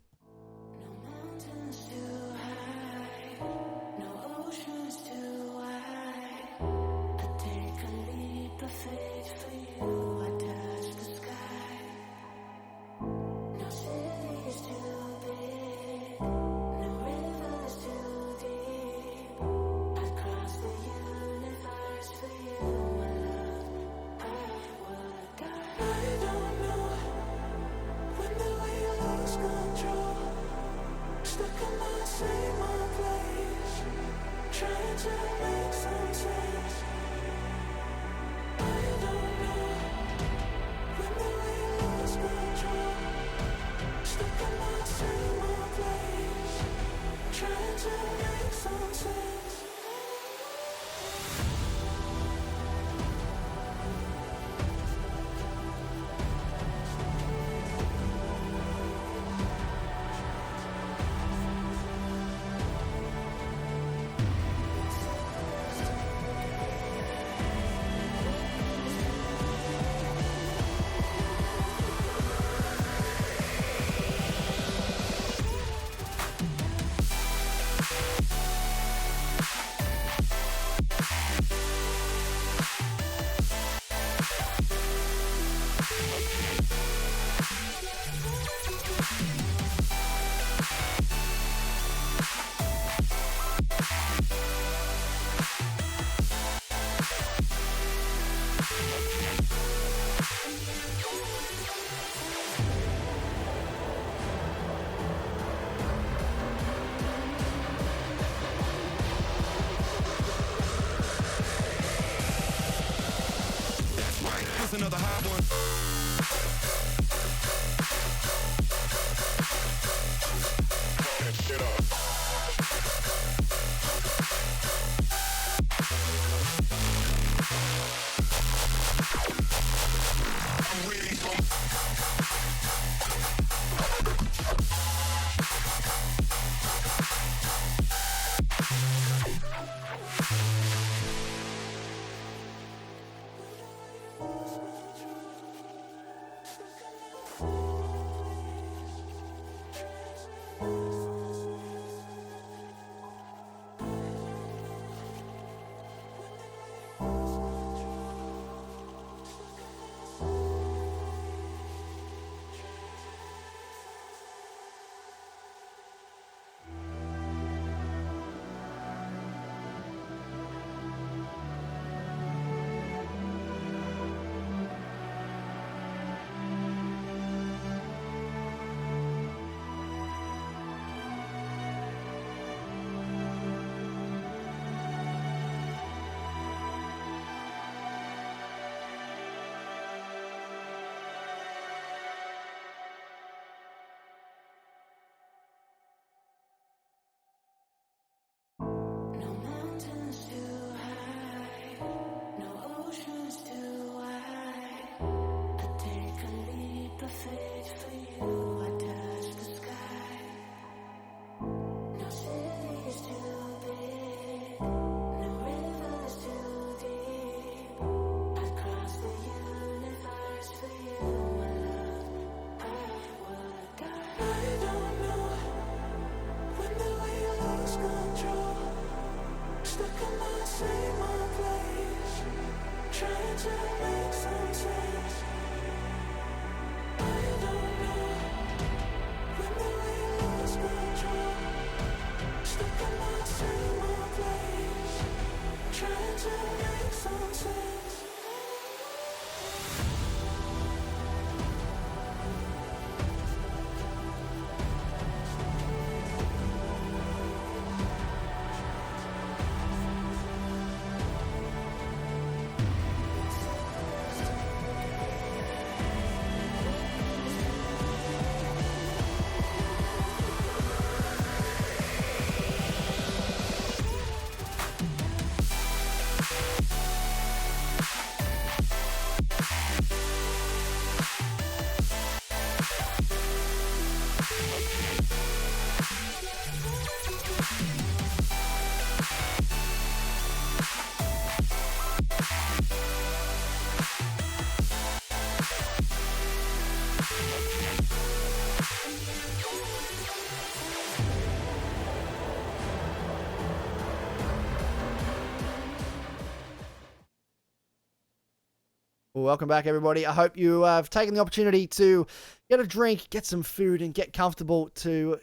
Well, welcome back, everybody. I hope you have taken the opportunity to get a drink, get some food, and get comfortable to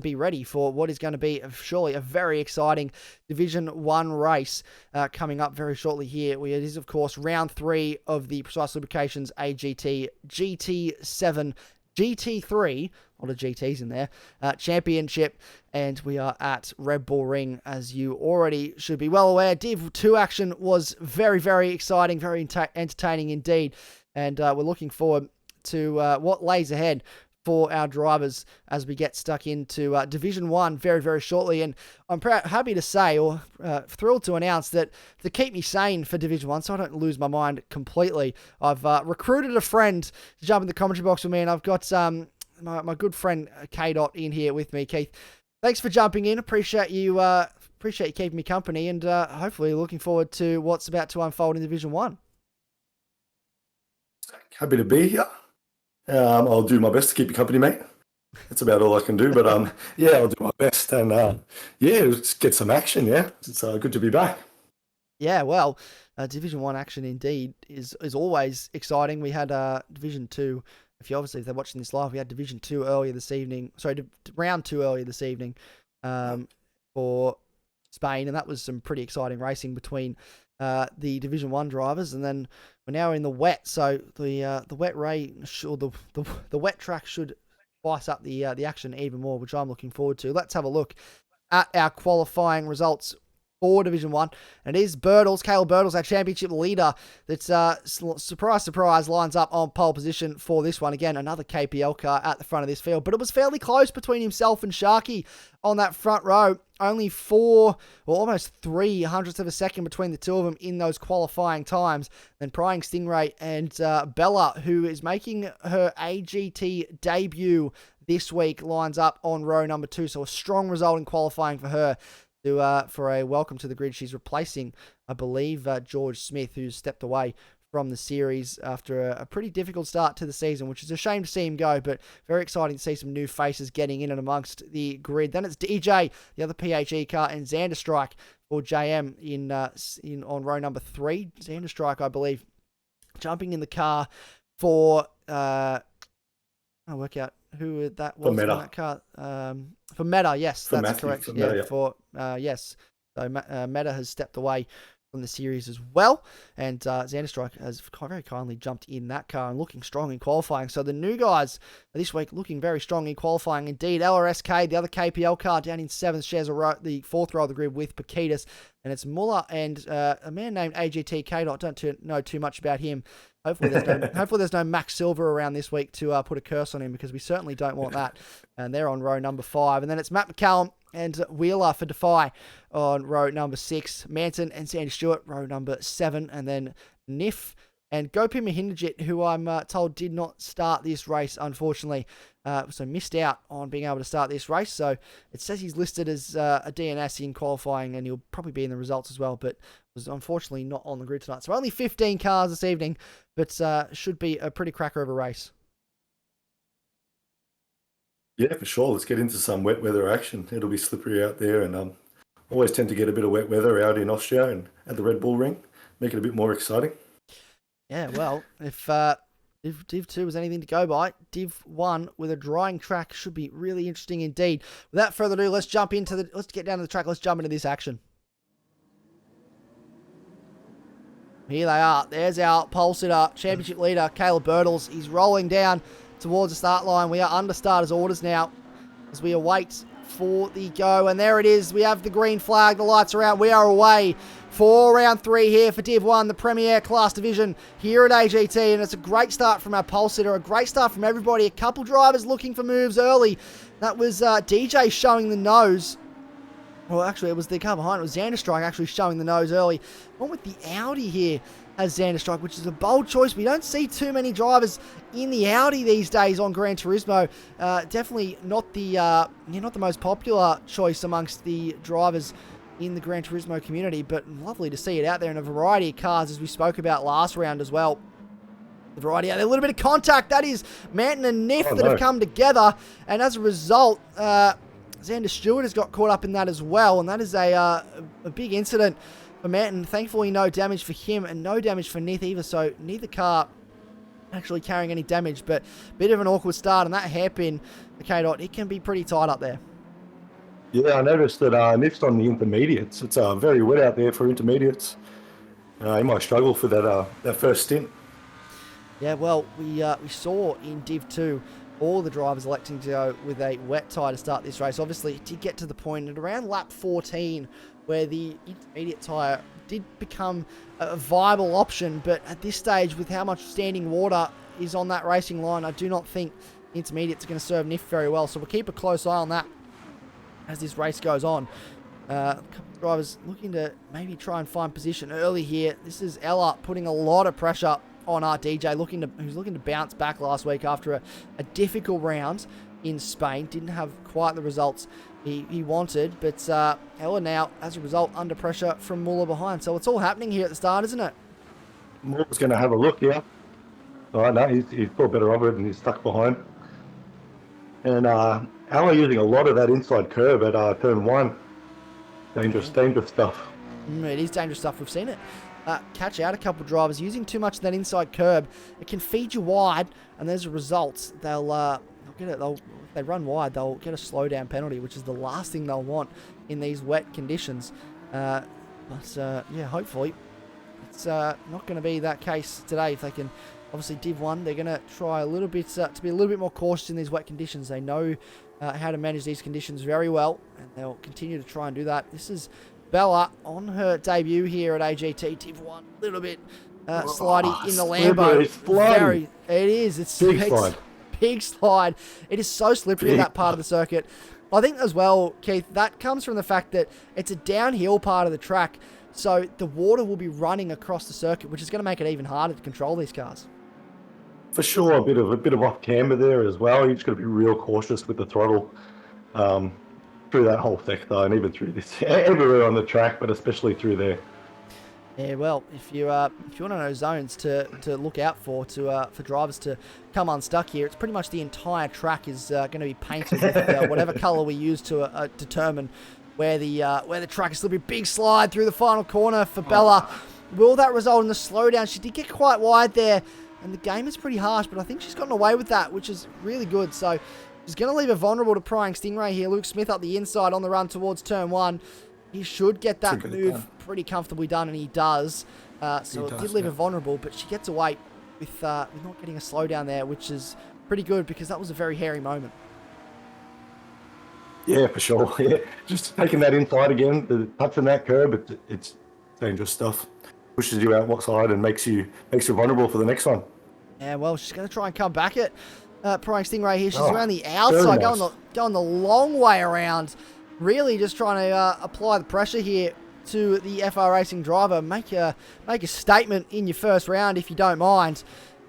be ready for what is going to be surely a very exciting Division 1 race coming up very shortly here. It is, of course, round 3 of the Precise Lubrications AGT GT7 GT3, a lot of GTs in there, championship, and we are at Red Bull Ring, as you already should be well aware. Div 2 action was very, very exciting, very entertaining indeed, and we're looking forward to what lays ahead for our drivers as we get stuck into Division 1 very, very shortly. And I'm happy to say, or thrilled to announce, that to keep me sane for Division 1, so I don't lose my mind completely, I've recruited a friend to jump in the commentary box with me, and I've got my good friend K-Dot in here with me. Keith, thanks for jumping in. Appreciate you keeping me company, and hopefully looking forward to what's about to unfold in Division 1. Happy to be here. I'll do my best to keep you company, mate. That's about all I can do. But yeah, I'll do my best, and yeah, let's get some action. Yeah, it's good to be back. Yeah, well, Division 1 action indeed is always exciting. We had Division 2. If they're watching this live, we had Division 2 earlier this evening. Sorry, round 2 earlier this evening for Spain, and that was some pretty exciting racing between the Division 1 drivers. And then we're now in the wet, so the wet race, or the wet track, should spice up the action even more, which I'm looking forward to. Let's have a look at our qualifying results for Division 1. And it is Birtles, Caleb Birtles, our championship leader, that's, surprise, surprise, lines up on pole position for this one. Again, another KPL car at the front of this field. But it was fairly close between himself and Sharky on that front row. Only 4, or almost 3 hundredths of a second between the two of them in those qualifying times. Then Prying Stingray and Bella, who is making her AGT debut this week, lines up on row number 2. So a strong result in qualifying for her for a welcome to the grid. She's replacing, I believe, George Smith, who's stepped away from the series after a pretty difficult start to the season, which is a shame to see him go, but very exciting to see some new faces getting in and amongst the grid. Then it's DJ, the other PHE car, and Xanderstrike for JM on row number 3. Xanderstrike, I believe, jumping in the car for I'll work out who that was in that car. For Meta, yes, that's Matthew, correct. Yes. So Meta has stepped away from the series as well, and Xanderstrike has very kindly jumped in that car and looking strong in qualifying. So the new guys this week looking very strong in qualifying indeed. LRSK, the other KPL car, down in 7th, shares the 4th row of the grid with Pakitas, and it's Muller and a man named AGT Don't know too much about him. Hopefully there's no Max Silver around this week to put a curse on him, because we certainly don't want that. And they're on row number 5. And then it's Matt McCallum and Wheeler for Defy on row number 6. Manton and Sandy Stewart, row number 7. And then Niff and Gopi Mahindajit, who I'm told did not start this race, unfortunately. So missed out on being able to start this race. So it says he's listed as a DNS in qualifying, and he'll probably be in the results as well, but was unfortunately not on the grid tonight. So only 15 cars this evening, but should be a pretty cracker of a race. Yeah, for sure. Let's get into some wet weather action. It'll be slippery out there, and always tend to get a bit of wet weather out in Austria and at the Red Bull Ring, make it a bit more exciting. Yeah, well, if Div 2 was anything to go by, Div 1 with a drying track should be really interesting indeed. Without further ado, let's get down to the track. Let's jump into this action. Here they are. There's our pole sitter, championship leader, Caleb Birtles. He's rolling down towards the start line. We are under starters' orders now as we await for the go. And there it is. We have the green flag. The lights are out. We are away for round 3 here for Div 1, the Premier Class Division here at AGT. And it's a great start from our pole sitter, a great start from everybody. A couple drivers looking for moves early. That was DJ showing the nose. Well, actually, it was the car behind. It was Xanderstrike actually showing the nose early. One with the Audi here has Xanderstrike, which is a bold choice. We don't see too many drivers in the Audi these days on Gran Turismo. Definitely not the most popular choice amongst the drivers in the Gran Turismo community, but lovely to see it out there in a variety of cars, as we spoke about last round as well. The variety out there, a little bit of contact. That is Manton and Niff that have come together, and as a result, Xander Stewart has got caught up in that as well, and that is a big incident for Manton. Thankfully, no damage for him and no damage for Niff either, so neither car actually carrying any damage, but a bit of an awkward start, and that hairpin, okay, it can be pretty tight up there. Yeah, I noticed that Niff's on the intermediates. It's very wet out there for intermediates. He might struggle for that first stint. Yeah, well, we saw in Div 2 all the drivers electing to go with a wet tyre to start this race. Obviously, it did get to the point at around lap 14 where the intermediate tyre did become a viable option, but at this stage, with how much standing water is on that racing line, I do not think intermediates are going to serve Niff very well. So we'll keep a close eye on that as this race goes on. A couple of drivers looking to maybe try and find position early here. This is Ella putting a lot of pressure on our DJ, who's looking to bounce back last week after a difficult round in Spain. Didn't have quite the results he wanted, but Ella now, as a result, under pressure from Muller behind. So it's all happening here at the start, isn't it? Muller's going to have a look, yeah. Oh, no, he's thought better of it and he's stuck behind. And Ella using a lot of that inside curve at turn 1. Dangerous stuff. It is dangerous stuff. We've seen it catch out a couple of drivers using too much of that inside curb. It can feed you wide, and as a result, they'll get it. If they run wide, they'll get a slowdown penalty, which is the last thing they'll want in these wet conditions. Yeah, hopefully it's not going to be that case today. If they can, obviously Div 1, they're going to try a little bit to be a little bit more cautious in these wet conditions. They know how to manage these conditions very well, and they'll continue to try and do that. This is Bella on her debut here at AGT TV1. A little bit slidey in the Lambo. It's slidey. It is. It's Big slide. Big slide. It is so slippery in that part of the circuit. I think as well, Keith, that comes from the fact that it's a downhill part of the track, so the water will be running across the circuit, which is going to make it even harder to control these cars. For sure, a bit of off camber there as well. You just got to be real cautious with the throttle through that whole sector, and even through this everywhere on the track, but especially through there. Yeah, well, if you want to know zones to look out for drivers to come unstuck here, it's pretty much the entire track is going to be painted with whatever colour we use to determine where the track is slippery. Big slide through the final corner for Bella. Will that result in the slowdown? She did get quite wide there, and the game is pretty harsh, but I think she's gotten away with that, which is really good. So she's going to leave her vulnerable to prying Stingray here. Luke Smith up the inside on the run towards turn 1. He should get that move pretty comfortably done, and he does. So it did leave her vulnerable, but she gets away with not getting a slowdown there, which is pretty good because that was a very hairy moment. Yeah, for sure. Yeah, just taking that inside again, touching that curb, it's dangerous stuff. Pushes you out what side and makes you vulnerable for the next one. Yeah, well, she's going to try and come back at prying Stingray here. She's around the outside, nice. going the long way around. Really just trying to apply the pressure here to the FR Racing driver. Make a statement in your first round if you don't mind.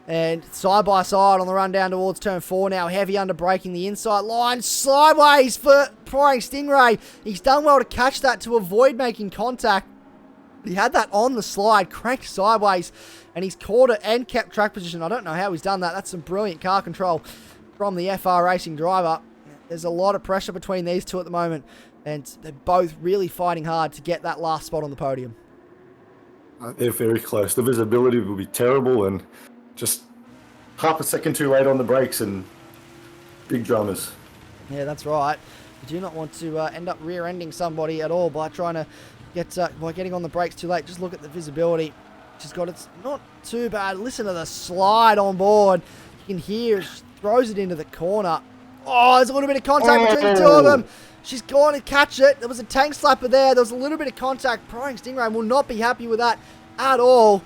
And side by side on the run down towards turn 4 now. Heavy under braking the inside line. Sideways for prying Stingray. He's done well to catch that to avoid making contact. He had that on the slide, cranked sideways, and he's caught it and kept track position. I don't know how he's done that. That's some brilliant car control from the FR Racing driver. There's a lot of pressure between these two at the moment, and they're both really fighting hard to get that last spot on the podium. They're very close. The visibility will be terrible, and just half a second too late on the brakes, and big dramas. Yeah, that's right. You do not want to end up rear-ending somebody at all by trying to by getting on the brakes too late. Just look at the visibility. She's got it's not too bad. Listen to the slide on board. You can hear she throws it into the corner. Oh, there's a little bit of contact between the two of them. She's gone to catch it. There was a tank slapper there. There was a little bit of contact. Prying Stingray will not be happy with that at all.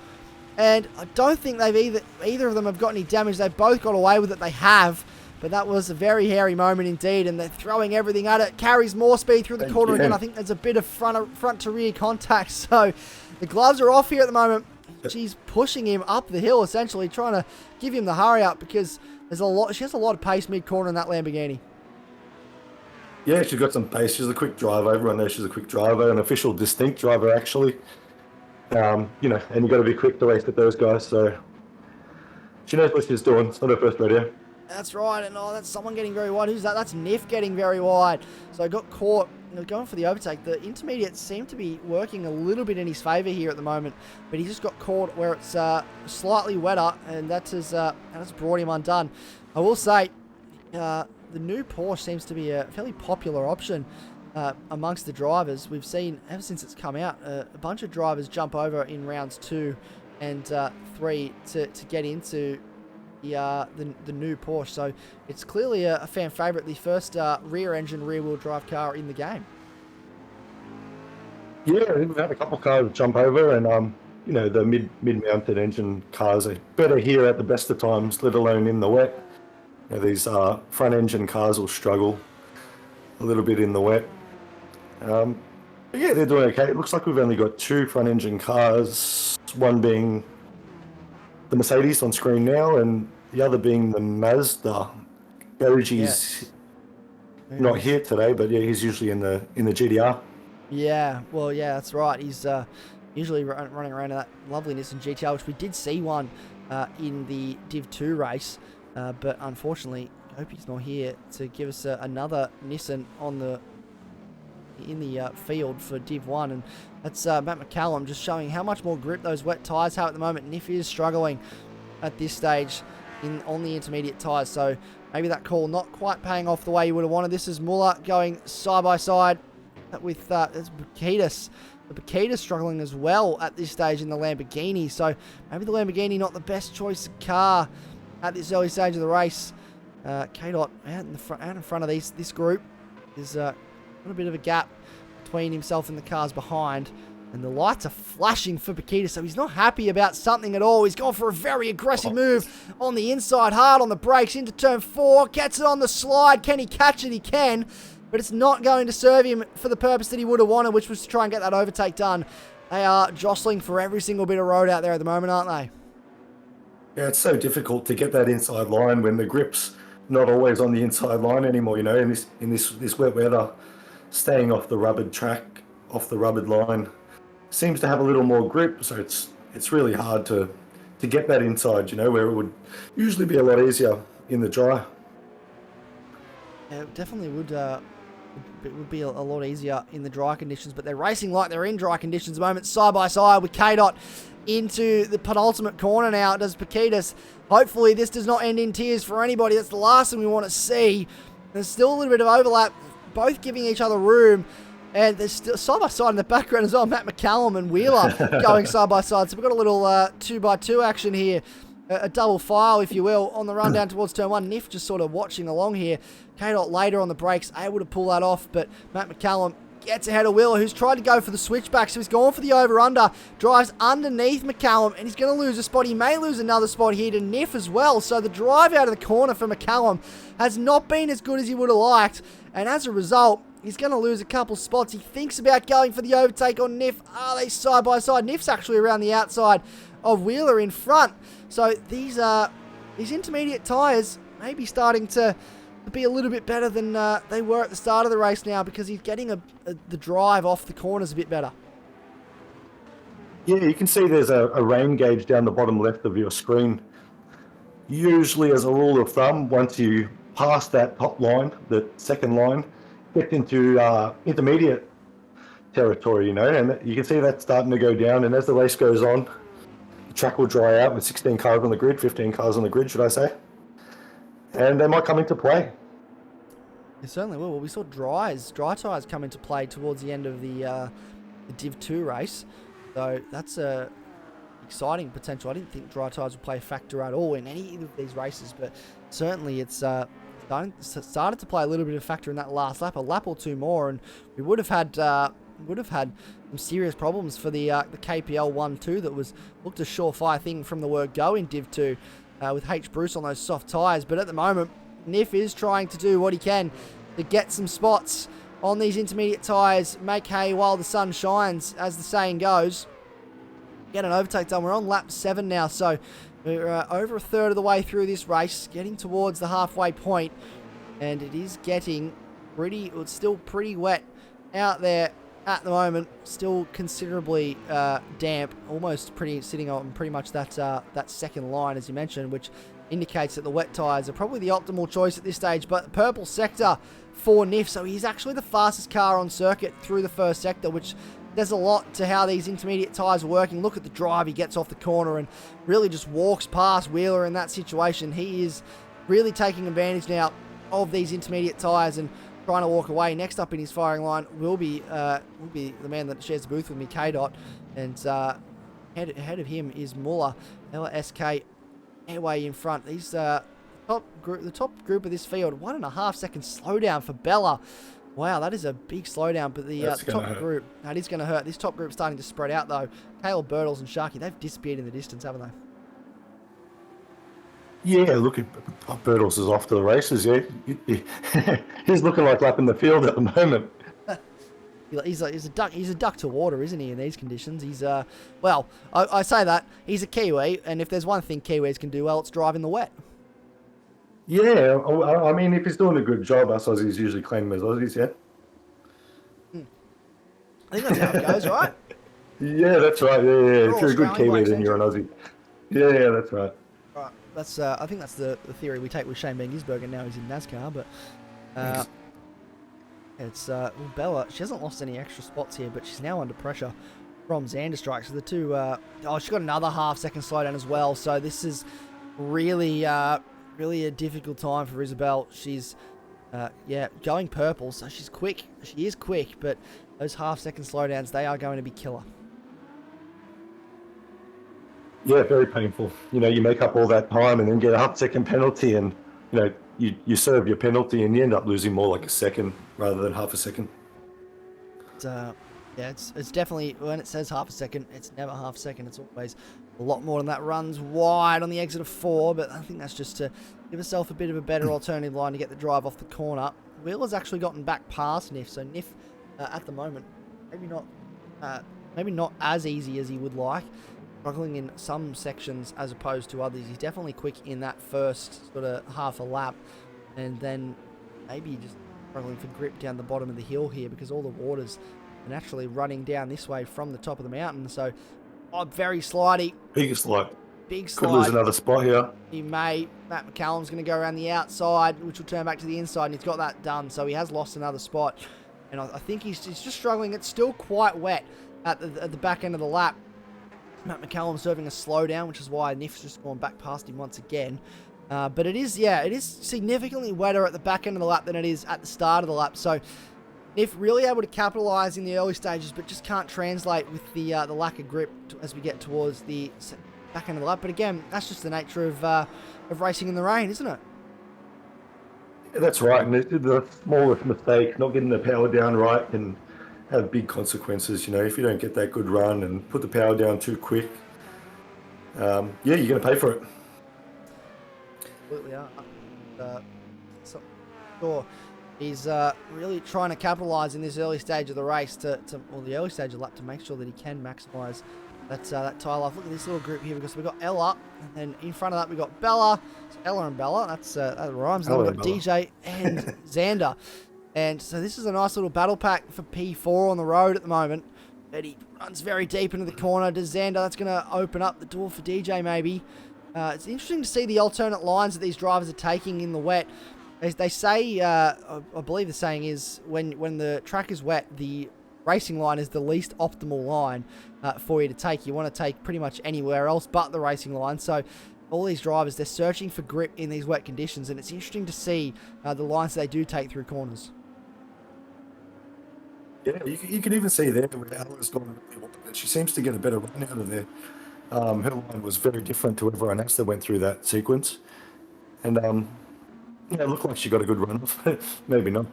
And I don't think they've either of them have got any damage. They both got away with it. They have. But that was a very hairy moment indeed. And they're throwing everything at it. Carries more speed through the corner again. I think there's a bit of front to rear contact. So the gloves are off here at the moment. She's pushing him up the hill, essentially, trying to give him the hurry up because she has a lot of pace mid-corner in that Lamborghini. Yeah, she's got some pace. She's a quick driver. Everyone knows she's a quick driver, an official distinct driver, actually. And you got to be quick to race with those guys. So she knows what she's doing. It's not her first rodeo. That's right. And that's someone getting very wide. Who's that? That's Niff getting very wide. So got caught going for the overtake. The intermediates seem to be working a little bit in his favour here at the moment, but he just got caught where it's slightly wetter, and that's brought him undone. I will say the new Porsche seems to be a fairly popular option amongst the drivers. We've seen ever since it's come out a bunch of drivers jump over in rounds 2 and 3 to get into the new Porsche. So it's clearly a fan favourite, the first rear-engine, rear-wheel drive car in the game. Yeah, we've had a couple of cars jump over, and the mid-mounted engine cars are better here at the best of times, let alone in the wet. These front-engine cars will struggle a little bit in the wet. But yeah, they're doing okay. It looks like we've only got 2 front-engine cars, one being the Mercedes on screen now, and the other being the Mazda. Berry's not here today, but yeah, he's usually in the GTR. Yeah, well, yeah, that's right. He's usually running around in that lovely Nissan GTR, which we did see one in the Div 2 race, but unfortunately, Opie's not here to give us another Nissan in the field for Div 1, and that's Matt McCallum just showing how much more grip those wet tyres have at the moment. Niff is struggling at this stage on the intermediate tyres, so maybe that call not quite paying off the way you would have wanted. This is Muller going side by side with Bakitas. The Bakitas struggling as well at this stage in the Lamborghini, so maybe the Lamborghini not the best choice of car at this early stage of the race. K-Dot out in front of this group is a little bit of a gap between himself and the cars behind. And the lights are flashing for Paquita, so he's not happy about something at all. He's gone for a very aggressive move on the inside, hard on the brakes, into turn 4, gets it on the slide. Can he catch it? He can, but it's not going to serve him for the purpose that he would have wanted, which was to try and get that overtake done. They are jostling for every single bit of road out there at the moment, aren't they? Yeah, it's so difficult to get that inside line when the grip's not always on the inside line anymore, you know, in this wet weather, staying off the rubbered track, off the rubbered line, seems to have a little more grip, so it's really hard to get that inside, you know, where it would usually be a lot easier in the dry. Yeah, it definitely would. It would be a lot easier in the dry conditions, but they're racing like they're in dry conditions at the moment, side by side with K-Dot into the penultimate corner now. Does Paquitas. Hopefully this does not end in tears for anybody. That's the last thing we want to see. There's still a little bit of overlap, both giving each other room. And there's still side by side in the background as well, Matt McCallum and Wheeler going side by side. So we've got a little 2x2 action here, a double file, if you will, on the run down towards turn 1. Niff just sort of watching along here. K-Dot later on the brakes, able to pull that off, but Matt McCallum gets ahead of Wheeler, who's tried to go for the switchback, so he's gone for the over-under, drives underneath McCallum, and he's going to lose a spot. He may lose another spot here to Niff as well, so the drive out of the corner for McCallum has not been as good as he would have liked, and as a result, he's going to lose a couple spots. He thinks about going for the overtake on Niff. Are they side by side? Niff's actually around the outside of Wheeler in front. So these intermediate tyres may be starting to be a little bit better than they were at the start of the race now, because he's getting the drive off the corners a bit better. Yeah, you can see there's a rain gauge down the bottom left of your screen. Usually, as a rule of thumb, once you pass that top line, the second line, get into intermediate territory, you know, and you can see that starting to go down. And as the race goes on, the track will dry out with 16 cars on the grid, 15 cars on the grid, should I say, and they might come into play. It certainly will. Well, we saw dry tyres come into play towards the end of the Div 2 race, so that's a exciting potential. I didn't think dry tyres would play a factor at all in any of these races, but certainly it's started to play a little bit of a factor in that last lap, a lap or two more, and we would have had some serious problems for the KPL 1-2 that looked a surefire thing from the word go in Div 2 with H. Bruce on those soft tyres. But at the moment, Niff is trying to do what he can to get some spots on these intermediate tyres, make hay while the sun shines, as the saying goes. Get an overtake done. We're on lap 7 now, so we're over a third of the way through this race, getting towards the halfway point, and it is getting it's still pretty wet out there at the moment. Still considerably damp, almost sitting on pretty much that second line, as you mentioned, which indicates that the wet tyres are probably the optimal choice at this stage. But the purple sector for Niff, so he's actually the fastest car on circuit through the first sector, which there's a lot to how these intermediate tyres are working. Look at the drive. He gets off the corner and really just walks past Wheeler in that situation. He is really taking advantage now of these intermediate tyres and trying to walk away. Next up in his firing line will be the man that shares the booth with me, K-Dot. And ahead of him is Muller, LSK, airway in front. These the top group of this field, 1.5 second slowdown for Bella. Wow, that is a big slowdown, but the top group, that is going to hurt. This top group starting to spread out, though. Caleb Birtles and Sharky, they've disappeared in the distance, haven't they? Yeah, look, Birtles is off to the races, yeah. He's looking like lapping the field at the moment. He's a duck to water, isn't he, in these conditions? He's, well, I say that. He's a Kiwi, and if there's one thing Kiwis can do well, it's drive in the wet. Yeah, I mean, if he's doing a good job, us Aussies usually claim him as Aussies, yeah? I think that's how it goes, right? Yeah, that's right, yeah. If you're a good Kiwi, then you're an Aussie. Yeah, that's right. Right, that's I think that's the theory we take with Shane Van Gisbergen. Now he's in NASCAR, but it's Bella. She hasn't lost any extra spots here, but she's now under pressure from Zanderstrike. So the two, she's got another half-second slowdown as well. So this is really a difficult time for Isabel. She's going purple, so she's quick. She is quick, but those half-second slowdowns, they are going to be killer. Yeah, very painful. You know, you make up all that time and then get a half-second penalty, and you know, you serve your penalty and you end up losing more like a second rather than half a second. Yeah, it's definitely, when it says half a second, it's never half a second. It's always a lot more than that. Runs wide on the exit of 4, but I think that's just to give herself a bit of a better alternative line to get the drive off the corner. Wheeler's actually gotten back past Niff, so Niff at the moment maybe not as easy as he would like. Struggling in some sections as opposed to others. He's definitely quick in that first sort of half a lap, and then maybe just struggling for grip down the bottom of the hill here because all the water's naturally running down this way from the top of the mountain. So, very slidey. Big slide. Big slide. Could lose another spot here. He may. Matt McCallum's going to go around the outside, which will turn back to the inside, and he's got that done. So he has lost another spot, and I think he's just struggling. It's still quite wet at the back end of the lap. Matt McCallum serving a slowdown, which is why Niff's just gone back past him once again. But it is significantly wetter at the back end of the lap than it is at the start of the lap. So Niff really able to capitalise in the early stages, but just can't translate with the lack of grip as we get towards the back end of the lap. But again, that's just the nature of racing in the rain, isn't it? Yeah, that's right. And the smallest mistake, not getting the power down right, can have big consequences. You know, if you don't get that good run and put the power down too quick, yeah, you're going to pay for it. Absolutely are. So, sure. He's really trying to capitalise in this early stage of the race the early stage of the lap to make sure that he can maximise that tyre life. Look at this little group here because we've got Ella, and then in front of that we've got Bella. It's Ella and Bella. That rhymes. And then we've got DJ and Xander. And so this is a nice little battle pack for P4 on the road at the moment. But he runs very deep into the corner. Does Xander? That's going to open up the door for DJ maybe. It's interesting to see the alternate lines that these drivers are taking in the wet. They say, I believe the saying is, when the track is wet, the racing line is the least optimal line for you to take. You want to take pretty much anywhere else but the racing line. So all these drivers, they're searching for grip in these wet conditions, and it's interesting to see the lines they do take through corners. Yeah, you can even see there where Ella's gone, and she seems to get a better run out of there. Her line was very different to everyone else that went through that sequence. And yeah, it looked like she got a good run off. Maybe not.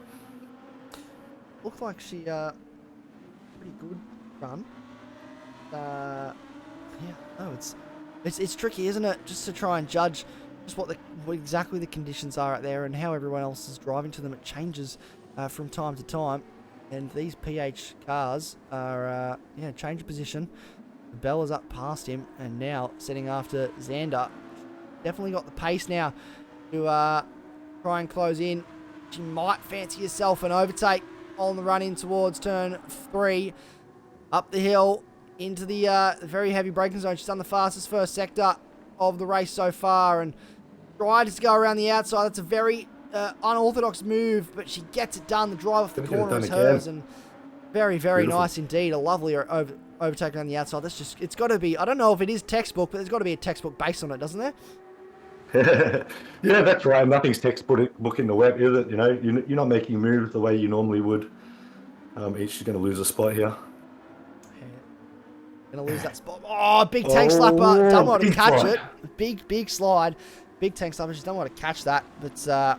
Looked like she pretty good run. Yeah, no, it's tricky, isn't it? Just to try and judge just what exactly the conditions are out there and how everyone else is driving to them. It changes from time to time, and these PH cars are change of position. Bella's up past him, and now setting after Xander. Definitely got the pace now to try and close in. She might fancy herself an overtake on the run in towards turn 3. Up the hill into the very heavy braking zone. She's done the fastest first sector of the race so far and tried to go around the outside. That's a very unorthodox move, but she gets it done. The drive off the corner is hers, and very, very Beautiful. nice indeed. A lovely overtaking on the outside. That's just, it's got to be, I don't know if it is textbook, but there's got to be a textbook based on it, doesn't there? Yeah, that's right. Nothing's textbook in the wet, is it? You know, you're not making moves the way you normally would. She's going to lose a spot here. Going to lose that spot. Oh, big tank slapper. Done well to catch slide. it. Big slide. Big tank slapper. She's done well to catch that. But,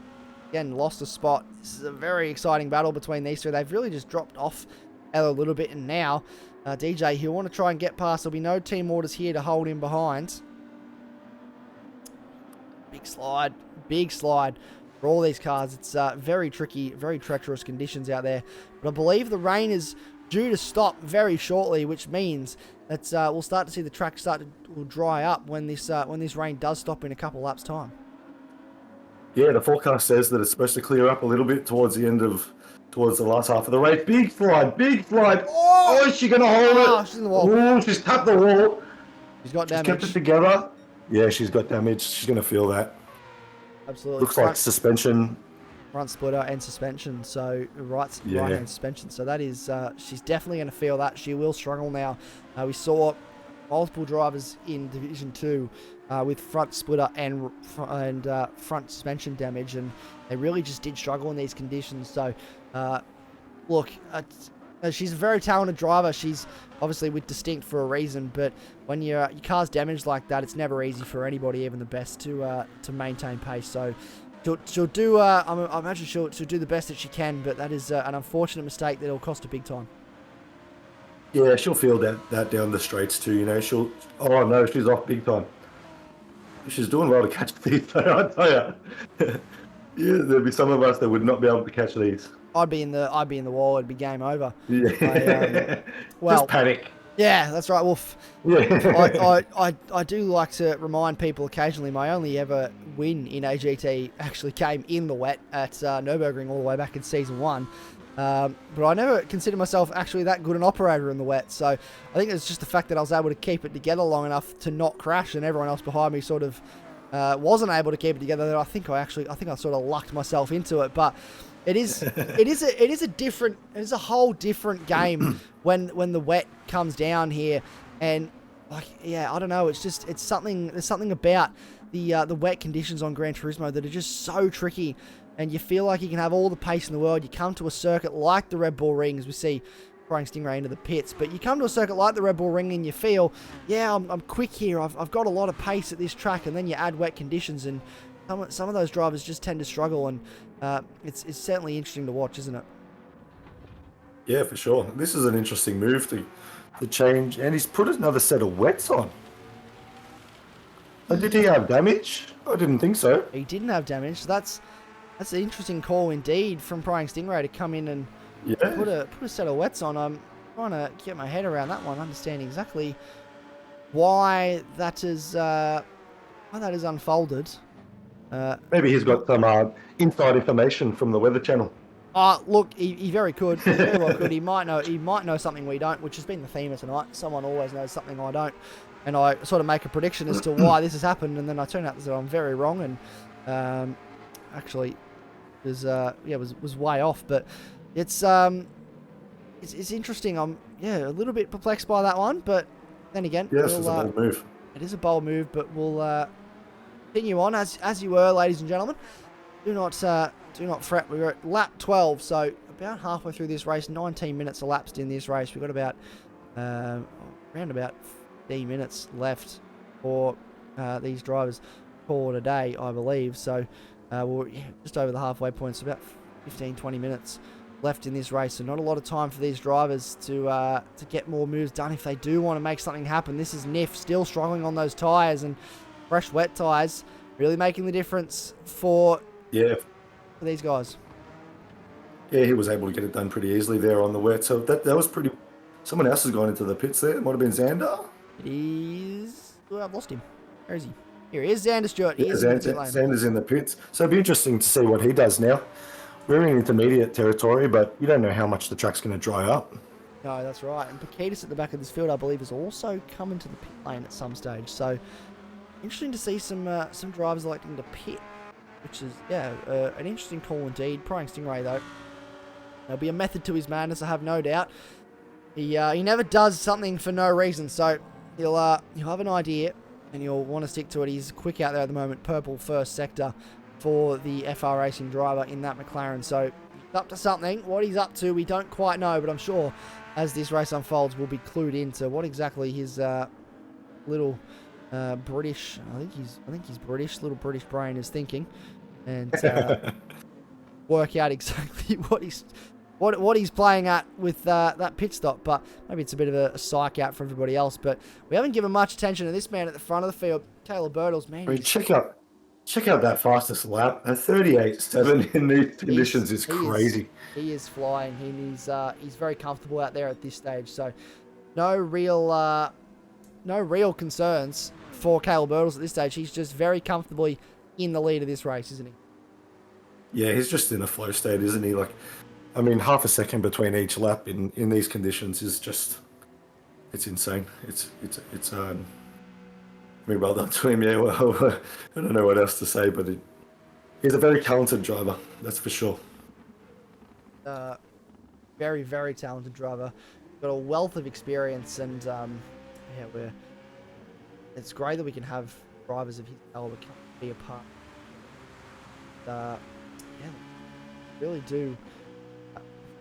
again, lost a spot. This is a very exciting battle between these two. They've really just dropped off Ella a little bit. And now, DJ, he'll want to try and get past. There'll be no team orders here to hold him behind. Big slide for all these cars. It's very tricky, very treacherous conditions out there. But I believe the rain is due to stop very shortly, which means that we'll start to see the track will dry up when this rain does stop in a couple laps' time. Yeah, the forecast says that it's supposed to clear up a little bit towards the last half of the race. Big slide. Oh, is she going to hold it? She's in the wall. Oh, she's tapped the wall. She's got damage. She's kept it together. Yeah, she's got damage. She's going to feel that. Absolutely. Looks like suspension. Front splitter and suspension. So right-hand suspension. So that is, she's definitely going to feel that. She will struggle now. We saw multiple drivers in Division 2 with front splitter and front suspension damage, and they really just did struggle in these conditions. So, look, she's a very talented driver. She's obviously with Distinct for a reason, but when your car's damaged like that, it's never easy for anybody, even the best, to maintain pace. So she'll do. I imagine she'll do the best that she can, but that is an unfortunate mistake that will cost her big time. Yeah, she'll feel that down the straights too. You know, she'll. Oh no, she's off big time. She's doing well to catch these. I tell you, yeah, there'd be some of us that would not be able to catch these. I'd be in the wall. It'd be game over. Yeah, just Well, panic. yeah, that's right. Well, Yeah, I do like to remind people occasionally my only ever win in AGT actually came in the wet at Nürburgring all the way back in season 1. But I never considered myself actually that good an operator in the wet. So I think it's just the fact that I was able to keep it together long enough to not crash, and everyone else behind me sort of wasn't able to keep it together. That I think I sort of lucked myself into it. But it is a whole different game when the wet comes down here, and like, yeah, I don't know, there's something about the wet conditions on Gran Turismo that are just so tricky, and you feel like you can have all the pace in the world. You come to a circuit like the Red Bull Ring, as we see throwing Stingray into the pits, but you come to a circuit like the Red Bull Ring and you feel, yeah, I'm quick here, I've got a lot of pace at this track, and then you add wet conditions, and some of those drivers just tend to struggle, and it's certainly interesting to watch, isn't it? yeah, for sure. This is an interesting move to change, and he's put another set of wets on. Did he have damage? I didn't think so. He didn't have damage. So that's an interesting call indeed from Prying Stingray to come in and Yeah, put a set of wets on. I'm trying to get my head around that one, understand exactly why that is unfolded. maybe he's got some inside information from the Weather Channel. Look, he very could. He very well could. He might know something we don't, which has been the theme of tonight. Someone always knows something I don't, and I sort of make a prediction as to why this has happened, and then I turn out that I'm very wrong, and actually was way off. But it's interesting. I'm a little bit perplexed by that one, but then again, Yes, it's a bold move. it is a bold move, but we'll continue on as you were, ladies and gentlemen. Do not fret. We're at lap 12, so about halfway through this race. 19 minutes elapsed in this race. We've got about around about 15 minutes left for these drivers for today, I believe. So we're just over the halfway point. So about 15-20 minutes left in this race. So not a lot of time for these drivers to get more moves done if they do want to make something happen. This is Niff still struggling on those tyres, and fresh wet tyres really making the difference for these guys. Yeah, he was able to get it done pretty easily there on the wet. So that was pretty. Someone else has gone into the pits there. It might have been Xander. It is. Oh, I've lost him. Where is he? Here he is, Xander Stewart. Yeah, Xander's in the pits. So it'd be interesting to see what he does now. We're in intermediate territory, but you don't know how much the track's going to dry up. No, that's right. And Pakitas at the back of this field, I believe, has also come into the pit lane at some stage. So interesting to see some drivers electing to pit, which is an interesting call indeed. Prying Stingray though, there'll be a method to his madness, I have no doubt. He never does something for no reason, so he'll have an idea and he'll want to stick to it. He's quick out there at the moment, purple first sector for the FR Racing driver in that McLaren. So he's up to something. What he's up to, we don't quite know, but I'm sure as this race unfolds, we'll be clued into what exactly his little British. I think he's British. Little British brain is thinking, and work out exactly what he's playing at with that pit stop. But maybe it's a bit of a psych out for everybody else. But we haven't given much attention to this man at the front of the field, Caleb Birtles. Man, I mean, check out that fastest lap. A 38.7 in these conditions is crazy. He is flying. He's very comfortable out there at this stage. So no real concerns for Caleb Birtles at this stage. He's just very comfortably in the lead of this race, isn't he? Yeah, he's just in a flow state, isn't he? Like, I mean, half a second between each lap in these conditions is just, it's insane. It's well done to him. Yeah, well, I don't know what else to say, but he's a very talented driver, that's for sure. Very, very talented driver. Got a wealth of experience, and it's great that we can have drivers of his caliber be a part.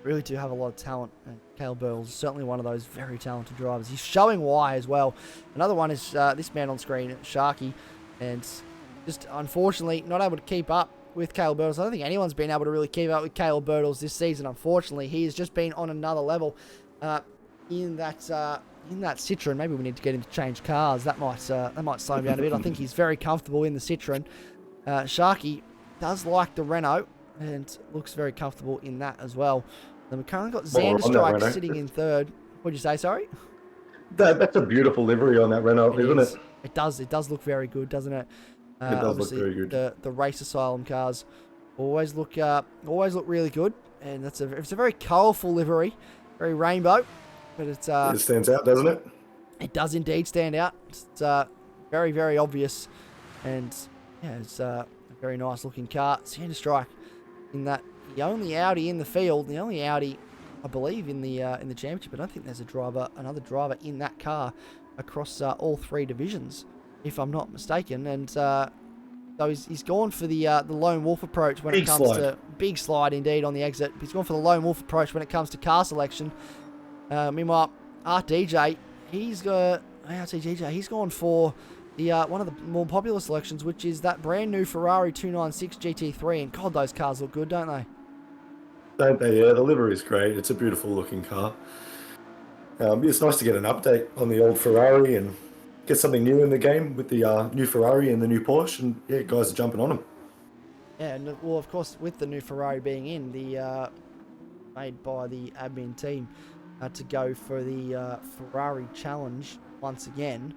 Really do have a lot of talent. And Caleb Birtles is certainly one of those very talented drivers. He's showing why as well. Another one is this man on screen, Sharky, and just unfortunately not able to keep up with Caleb Birtles. I don't think anyone's been able to really keep up with Caleb Birtles this season. Unfortunately, he has just been on another level. in that Citroen. Maybe we need to get him to change cars. That might slow him down a bit. I think he's very comfortable in the Citroen. Sharky does like the Renault and looks very comfortable in that as well. Then we currently got Zanderstrike sitting in third. What'd you say? Sorry. That's a beautiful livery on that Renault, isn't it? It does. It does look very good, doesn't it? It does look very good. The race asylum cars always look really good, and it's a very colourful livery, very rainbow, but it stands out, doesn't it? It does indeed stand out. It's very, very obvious, and yeah, it's a very nice looking car. Zanderstrike in that, the only Audi in the field, the only Audi, I believe, in the championship. I don't think there's another driver in that car across all three divisions, if I'm not mistaken. And so he's gone for the lone wolf approach when it comes to big slide indeed on the exit. He's gone for the lone wolf approach when it comes to car selection. Meanwhile, RTJ, he's gone for the one of the more popular selections, which is that brand new Ferrari 296 GT3. And God, those cars look good, don't they? Don't they? Yeah, the livery is great. It's a beautiful looking car. It's nice to get an update on the old Ferrari and get something new in the game with the new Ferrari and the new Porsche, and yeah, guys are jumping on them. Yeah, and well, of course, with the new Ferrari being in, the made by the admin team to go for the Ferrari Challenge once again.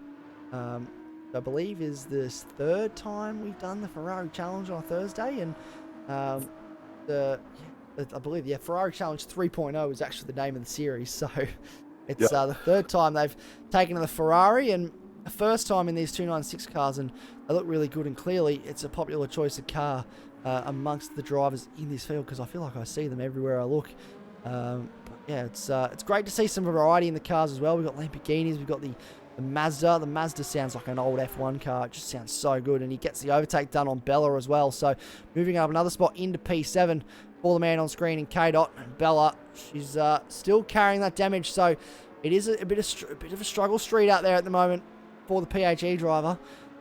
I believe is this third time we've done the Ferrari Challenge on a Thursday, and I believe, Ferrari Challenge 3.0 is actually the name of the series. So it's the third time they've taken to the Ferrari, and the first time in these 296 cars, and they look really good, and clearly it's a popular choice of car amongst the drivers in this field, because I feel like I see them everywhere I look. But yeah, it's great to see some variety in the cars as well. We've got Lamborghinis, we've got the Mazda. The Mazda sounds like an old F1 car. It just sounds so good, and he gets the overtake done on Bella as well. So moving up another spot into P7 for the man on screen in K-Dot. Bella, she's still carrying that damage, so it is a bit of a struggle street out there at the moment for the PHE driver,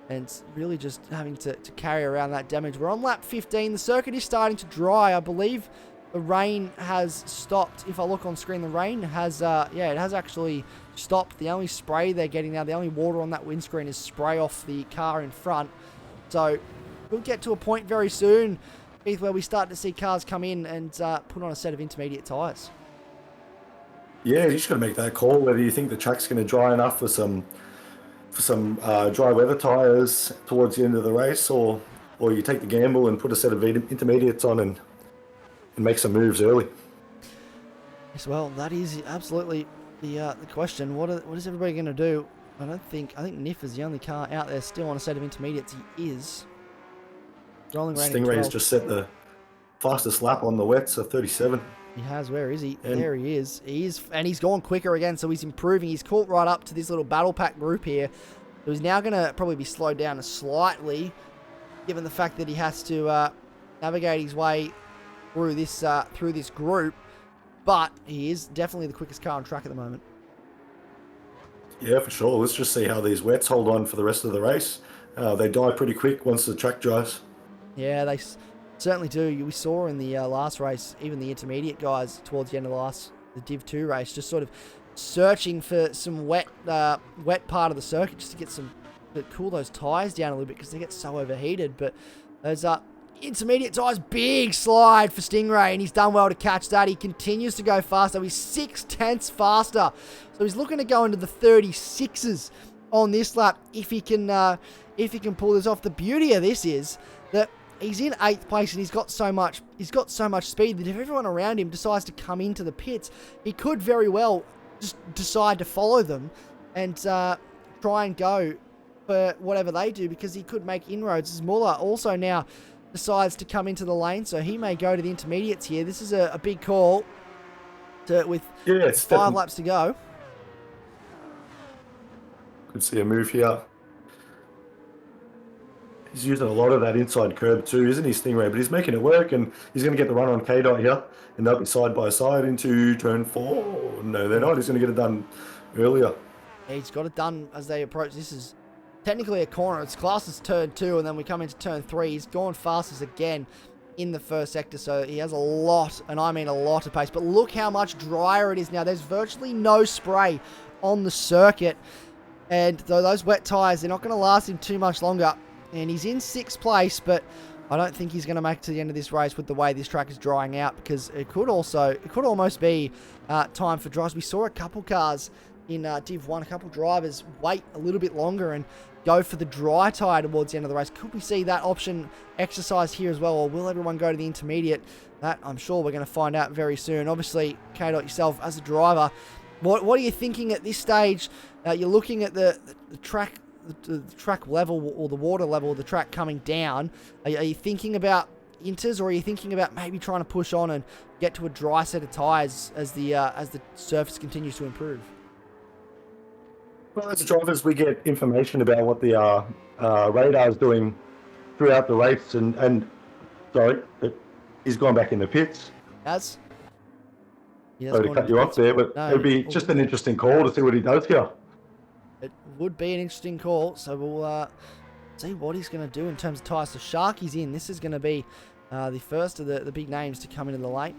and it's really just having to carry around that damage. We're on lap 15. The circuit is starting to dry. I believe the rain has stopped. If I look on screen, the rain has, it has actually stopped. The only spray they're getting now, the only water on that windscreen is spray off the car in front. So we'll get to a point very soon, Keith, where we start to see cars come in and put on a set of intermediate tyres. Yeah, you just got to make that call whether you think the track's going to dry enough for some dry weather tyres towards the end of the race, or you take the gamble and put a set of intermediates on and make some moves early. Yes, well, that is absolutely the question. What is everybody going to do? I think NIF is the only car out there still on a set of intermediates. He is. Rolling Stingray's just set the fastest lap on the wets of 37. He has. Where is he? There he is. And he's gone quicker again, so he's improving. He's caught right up to this little battle pack group here. So he's now going to probably be slowed down slightly, given the fact that he has to navigate his way through this group. But he is definitely the quickest car on track at the moment. Yeah, for sure. Let's just see how these wets hold on for the rest of the race. They die pretty quick once the track dries. Yeah, they certainly do. We saw in the last race, even the intermediate guys towards the end of the Div 2 race, just sort of searching for some wet part of the circuit just to cool those tyres down a little bit, because they get so overheated. But those intermediate tyres, big slide for Stingray, and he's done well to catch that. He continues to go faster. He's 0.6 faster, so he's looking to go into the 36s on this lap if he can pull this off. The beauty of this is that he's in 8th place, and he's got so much speed that if everyone around him decides to come into the pits, he could very well just decide to follow them and try and go for whatever they do, because he could make inroads. As Muller also now decides to come into the lane, so he may go to the intermediates here. This is a big call with 5 laps to go. Could see a move here. He's using a lot of that inside curb too, isn't he, Stingray? But he's making it work, and he's going to get the run on K-Dot here, and they'll be side by side into turn 4. No, they're not. He's going to get it done earlier. Yeah, he's got it done as they approach. This is technically a corner. It's classed as turn 2, and then we come into turn 3. He's gone fastest again in the first sector, so he has a lot, and I mean a lot of pace. But look how much drier it is now. There's virtually no spray on the circuit, and though those wet tyres, they're not going to last him too much longer. And he's in 6th place, but I don't think he's going to make it to the end of this race with the way this track is drying out, because it could almost be time for dries. We saw a couple cars in Div 1, a couple drivers wait a little bit longer and go for the dry tyre towards the end of the race. Could we see that option exercised here as well, or will everyone go to the intermediate? That I'm sure we're going to find out very soon. Obviously, K-Dot, yourself as a driver, what are you thinking at this stage? You're looking at the track level, or the water level of the track coming down. Are you thinking about inters, or are you thinking about maybe trying to push on and get to a dry set of tyres as the surface continues to improve? Well, as drivers, we get information about what the radar is doing throughout the race, and sorry, he's gone back in the pits. Sorry to cut you off there, but it'd be just an interesting call to see what he does here. It would be an interesting call, so we'll see what he's going to do in terms of tyres. So Sharky's in. This is going to be the first of the big names to come into the lane.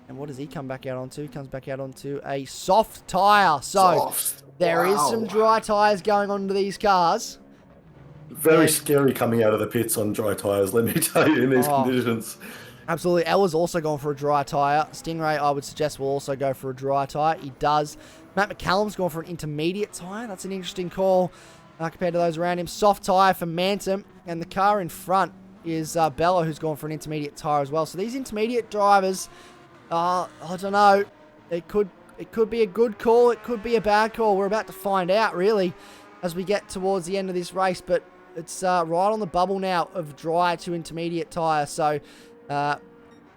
And what does he come back out onto? He comes back out onto a soft tyre. So there is some dry tyres going on to these cars. Very scary coming out of the pits on dry tyres, let me tell you, in these conditions. Absolutely. Ella's also gone for a dry tyre. Stingray, I would suggest, will also go for a dry tyre. He does. Matt McCallum's gone for an intermediate tyre. That's an interesting call compared to those around him. Soft tyre for Manton. And the car in front is Bella, who's gone for an intermediate tyre as well. So these intermediate drivers, I don't know. It could be a good call. It could be a bad call. We're about to find out, really, as we get towards the end of this race. But it's right on the bubble now of dry to intermediate tyre. So you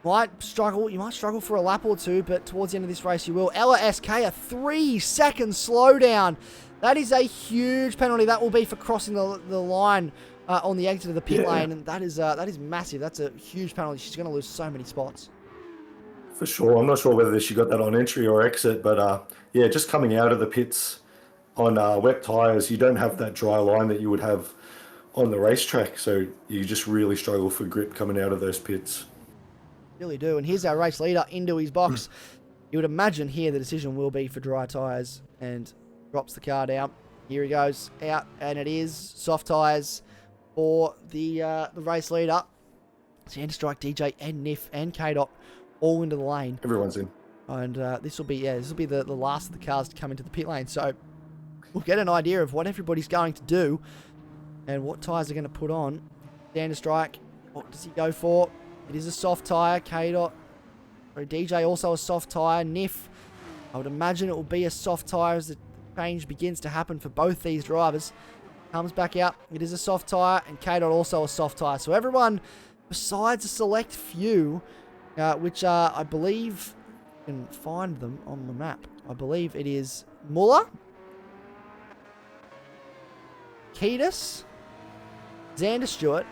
might struggle for a lap or two, but towards the end of this race you will. Ella SK, a 3-second slowdown. That is a huge penalty. That will be for crossing the line on the exit of the pit lane, and that is massive. That's a huge penalty. She's going to lose so many spots. For sure. I'm not sure whether she got that on entry or exit, but yeah, just coming out of the pits on wet tyres, you don't have that dry line that you would have on the racetrack, so you just really struggle for grip coming out of those pits. Really do. And here's our race leader into his box. You would imagine here the decision will be for dry tyres, and drops the car down. Here he goes out, and it is soft tyres for the race leader. Xander Strike, DJ, and Niff, and K-Dot all into the lane. Everyone's in. And this will be the last of the cars to come into the pit lane. So we'll get an idea of what everybody's going to do and what tyres are going to put on. Xander Strike, what does he go for? It is a soft tyre. K-Dot, or DJ, also a soft tyre. Niff, I would imagine it will be a soft tyre as the change begins to happen for both these drivers. Comes back out. It is a soft tyre, and K-Dot also a soft tyre. So everyone, besides a select few, which I believe, you can find them on the map. I believe it is Muller, Ketis, Xander Stewart,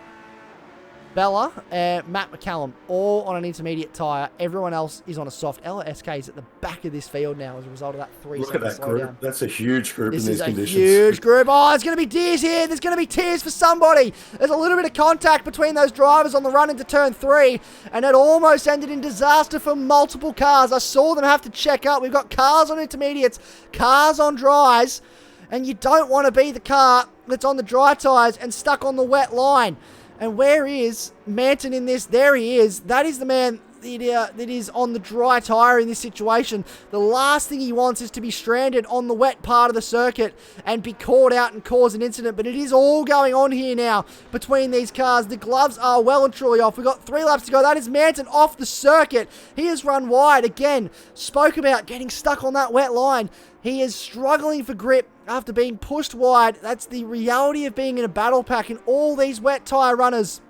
Bella, and Matt McCallum, all on an intermediate tyre. Everyone else is on a soft. Ella SK is at the back of this field now as a result of that 3-second slowdown. Look at that group. That's a huge group in these conditions. This is a huge group. Oh, there's going to be tears here. There's going to be tears for somebody. There's a little bit of contact between those drivers on the run into turn 3, and it almost ended in disaster for multiple cars. I saw them have to check up. We've got cars on intermediates, cars on dries, and you don't want to be the car that's on the dry tyres and stuck on the wet line. And where is Manton in this? There he is. That is the man that is on the dry tyre in this situation. The last thing he wants is to be stranded on the wet part of the circuit and be caught out and cause an incident. But it is all going on here now between these cars. The gloves are well and truly off. We've got 3 laps to go. That is Manton off the circuit. He has run wide. Again, spoke about getting stuck on that wet line. He is struggling for grip after being pushed wide. That's the reality of being in a battle pack, and all these wet tyre runners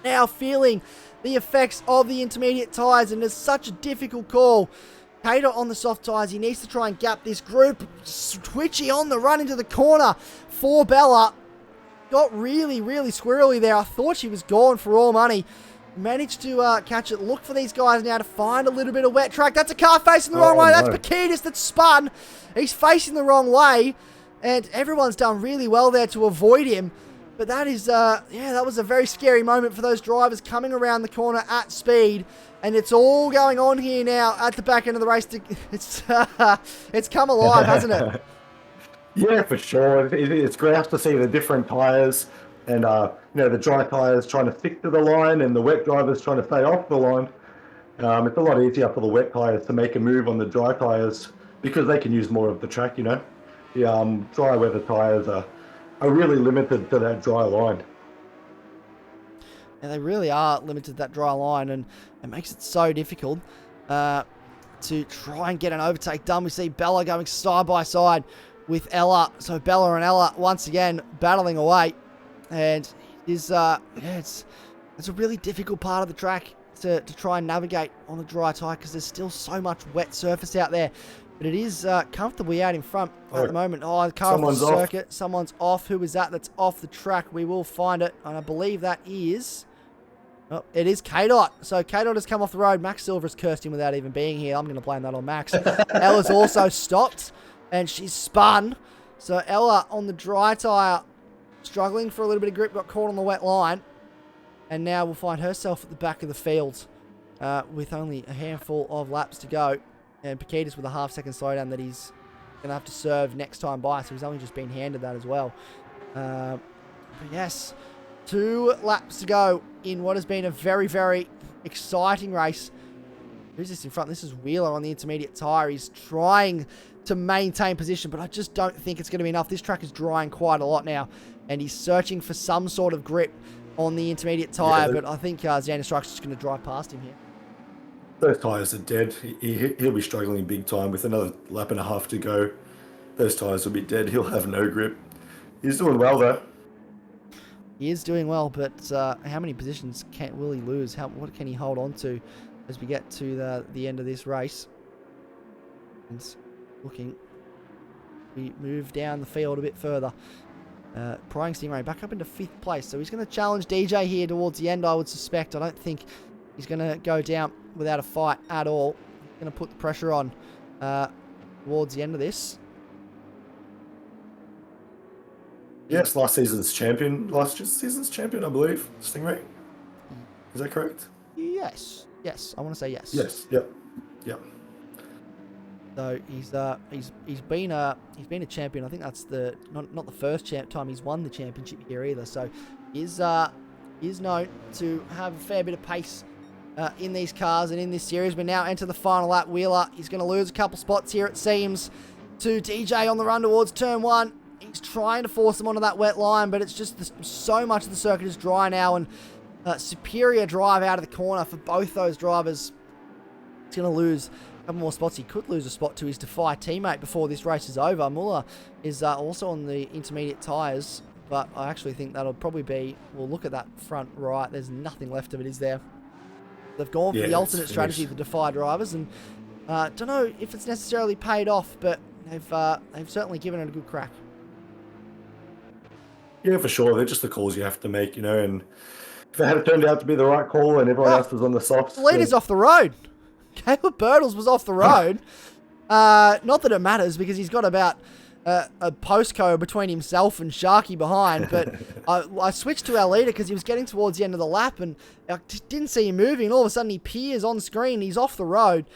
now feeling the effects of the intermediate tyres, and it's such a difficult call. K-Dot on the soft tyres. He needs to try and gap this group. Twitchy on the run into the corner for Bella. Got really, really squirrely there. I thought she was gone for all money. Managed to catch it. Look for these guys now to find a little bit of wet track. That's a car facing the wrong way. That's Pakitas that's spun. He's facing the wrong way, and everyone's done really well there to avoid him. But that is, yeah, that was a very scary moment for those drivers coming around the corner at speed. And it's all going on here now at the back end of the race. It's come alive, hasn't it? Yeah, for sure. It's great to see the different tyres and, the dry tyres trying to stick to the line and the wet drivers trying to stay off the line. It's a lot easier for the wet tyres to make a move on the dry tyres because they can use more of the track, The dry weather tyres are really limited to that dry line. Yeah, they really are limited to that dry line, and it makes it so difficult to try and get an overtake done. We see Bella going side by side with Ella. So Bella and Ella once again battling away, and it's a really difficult part of the track to try and navigate on a dry tyre because there's still so much wet surface out there. But it is comfortably out in front at the moment. Oh, the car off the circuit. Someone's off. Who is that that's off the track? We will find it, and I believe that is... Oh, it is K-Dot. So K-Dot has come off the road. Max Silver has cursed him without even being here. I'm going to blame that on Max. Ella's also stopped, and she's spun. So Ella on the dry tyre, struggling for a little bit of grip, got caught on the wet line. And now will find herself at the back of the field with only a handful of laps to go. And Paquitas with a half-second slowdown that he's going to have to serve next time by. So he's only just been handed that as well. But yes, 2 laps to go in what has been a very, very exciting race. Who's this in front? This is Wheeler on the intermediate tyre. He's trying to maintain position, but I just don't think it's going to be enough. This track is drying quite a lot now, and he's searching for some sort of grip on the intermediate tyre, but I think Xander Strike's just going to drive past him here. Those tyres are dead. He'll be struggling big time with another lap and a half to go. Those tyres will be dead. He'll have no grip. He's doing well, though. He is doing well, but how many positions will he lose? What can he hold on to as we get to the end of this race? And looking, we move down the field a bit further. Prying Stingray back up into 5th place, so he's going to challenge DJ here towards the end, I would suspect. I don't think he's going to go down without a fight at all. He's going to put the pressure on towards the end of this. Yes, last season's champion, I believe, Stingray. Is that correct? Yes, I want to say yes. Yes, yep. So he's been a champion. I think that's not the first time he's won the championship here either. So is known to have a fair bit of pace in these cars and in this series. We now enter the final lap. Wheeler is going to lose a couple spots here, it seems, to DJ on the run towards turn 1. He's trying to force him onto that wet line, but it's just so much of the circuit is dry now, and superior drive out of the corner for both those drivers. He's going to lose a couple more spots. He could lose a spot to his Defy teammate before this race is over. Muller is also on the intermediate tyres, but I actually think that'll probably be... We'll look at that front right. There's nothing left of it, is there? They've gone for the alternate strategy, the Defy drivers, and don't know if it's necessarily paid off, but they've certainly given it a good crack. Yeah, for sure. They're just the calls you have to make, and if it had turned out to be the right call and everyone else was on the softs... The leader's off the road. Caleb Birtles was off the road. Not that it matters, because he's got about a postcode between himself and Sharky behind, but I switched to our leader because he was getting towards the end of the lap, and I didn't see him moving, and all of a sudden he appears on screen. He's off the road.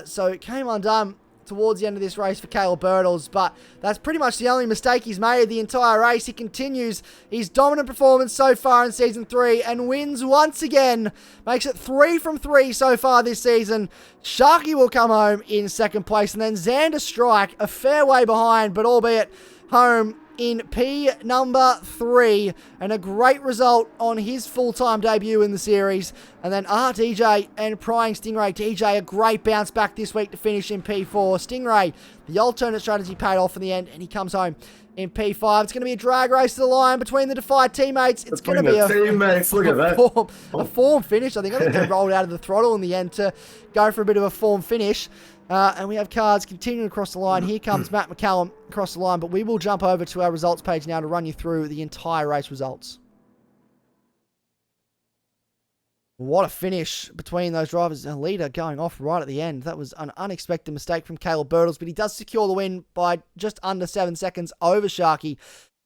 So it came undone towards the end of this race for Caleb Birtles, but that's pretty much the only mistake he's made the entire race. He continues his dominant performance so far in Season 3 and wins once again. Makes it 3 from 3 so far this season. Sharky will come home in 2nd place, and then Xander Strike a fair way behind, but albeit home in P number 3, and a great result on his full-time debut in the series. And then DJ and Prying Stingray. DJ, a great bounce back this week to finish in P4. Stingray, the alternate strategy paid off in the end, and he comes home in P5. It's going to be a drag race to the line between the Defy teammates. It's going to be a form finish. I think they rolled out of the throttle in the end to go for a bit of a form finish. And we have cars continuing across the line. Here comes Matt McCallum across the line, but we will jump over to our results page now to run you through the entire race results. What a finish between those drivers. A leader going off right at the end. That was an unexpected mistake from Caleb Birtles, but he does secure the win by just under 7 seconds over Sharky.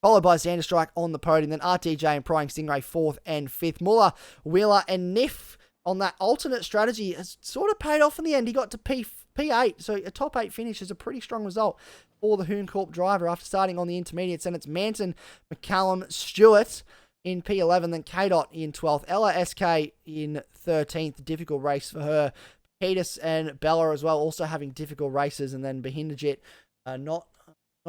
followed by Xanderstrike on the podium, then RTJ and Prying Stingray 4th and 5th. Muller, Wheeler, and Niff on that alternate strategy has sort of paid off in the end. He got to P8, so a top 8 finish is a pretty strong result for the Hooncorp driver after starting on the intermediates. And it's Manton, McCallum, Stewart in P11, then K-Dot in 12th, Ella SK in 13th. Difficult race for her. Petus and Bella as well, also having difficult races, and then Bahinderjit not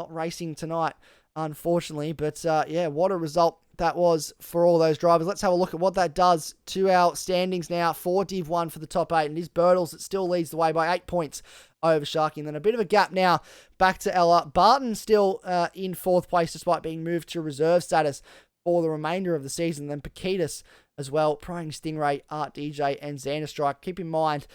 racing tonight, unfortunately. But yeah, what a result that was for all those drivers. Let's have a look at what that does to our standings now for Div 1 for the top 8. And it is Birtles that still leads the way by 8 points over Sharky. And then a bit of a gap now back to Ella. Barton still in 4th place despite being moved to reserve status for the remainder of the season. Then Paquitas as well, Prying Stingray, Art DJ, and Xanderstrike. Keep in mind,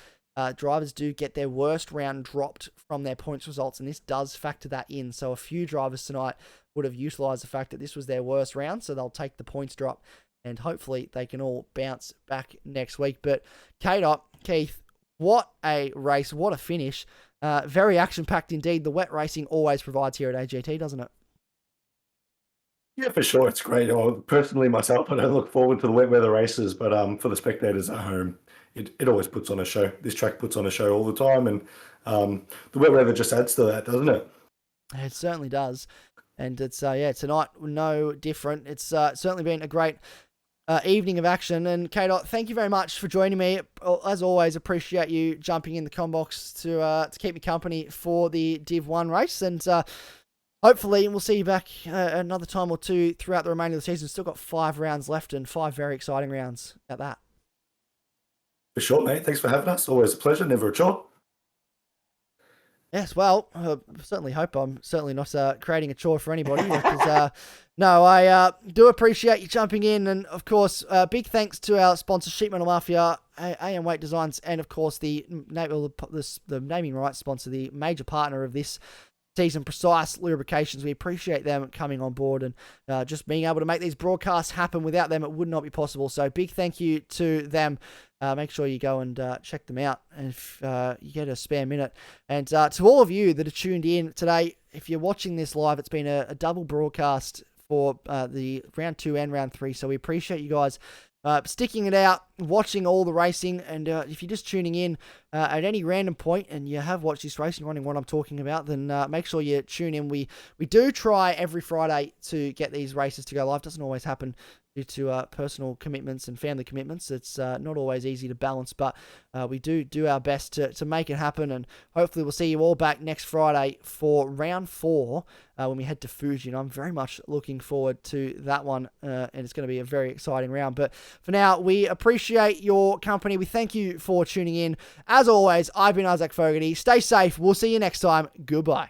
drivers do get their worst round dropped from their points results, and this does factor that in. So a few drivers tonight would have utilised the fact that this was their worst round, so they'll take the points drop, and hopefully they can all bounce back next week. But K-Dot, Keith, what a race, what a finish. Very action-packed indeed. The wet racing always provides here at AGT, doesn't it? Yeah, for sure. It's great. Personally, myself, I don't look forward to the wet weather races, but for the spectators at home, it always puts on a show. This track puts on a show all the time, and the wet weather just adds to that, doesn't it? It certainly does. And it's, yeah, tonight, no different. It's certainly been a great evening of action. And K-Dot, thank you very much for joining me. As always, appreciate you jumping in the combox to keep me company for the Div 1 race. And hopefully we'll see you back another time or two throughout the remainder of the season. Still got 5 rounds left and 5 very exciting rounds at that. For sure, mate. Thanks for having us. Always a pleasure. Never a chore. Yes, well, I certainly hope I'm certainly not creating a chore for anybody. Because, no, I do appreciate you jumping in. And, of course, big thanks to our sponsor, Sheet Metal Mafia, AM Weight Designs, and, of course, the naming rights sponsor, the major partner of this season, Precise Lubrications. We appreciate them coming on board and just being able to make these broadcasts happen. Without them, it would not be possible. So big thank you to them. Make sure you go and check them out if you get a spare minute. And to all of you that are tuned in today, if you're watching this live, it's been a double broadcast for the round 2 and round 3. So we appreciate you guys sticking it out, watching all the racing. And if you're just tuning in at any random point and you have watched this racing, wondering what I'm talking about, then make sure you tune in. We do try every Friday to get these races to go live. Doesn't always happen due to personal commitments and family commitments. It's not always easy to balance, but we do our best to make it happen. And hopefully we'll see you all back next Friday for round 4 when we head to Fuji. And I'm very much looking forward to that one, and it's going to be a very exciting round. But for now, we appreciate your company. We thank you for tuning in. As always, I've been Isaac Foggy. Stay safe. We'll see you next time. Goodbye.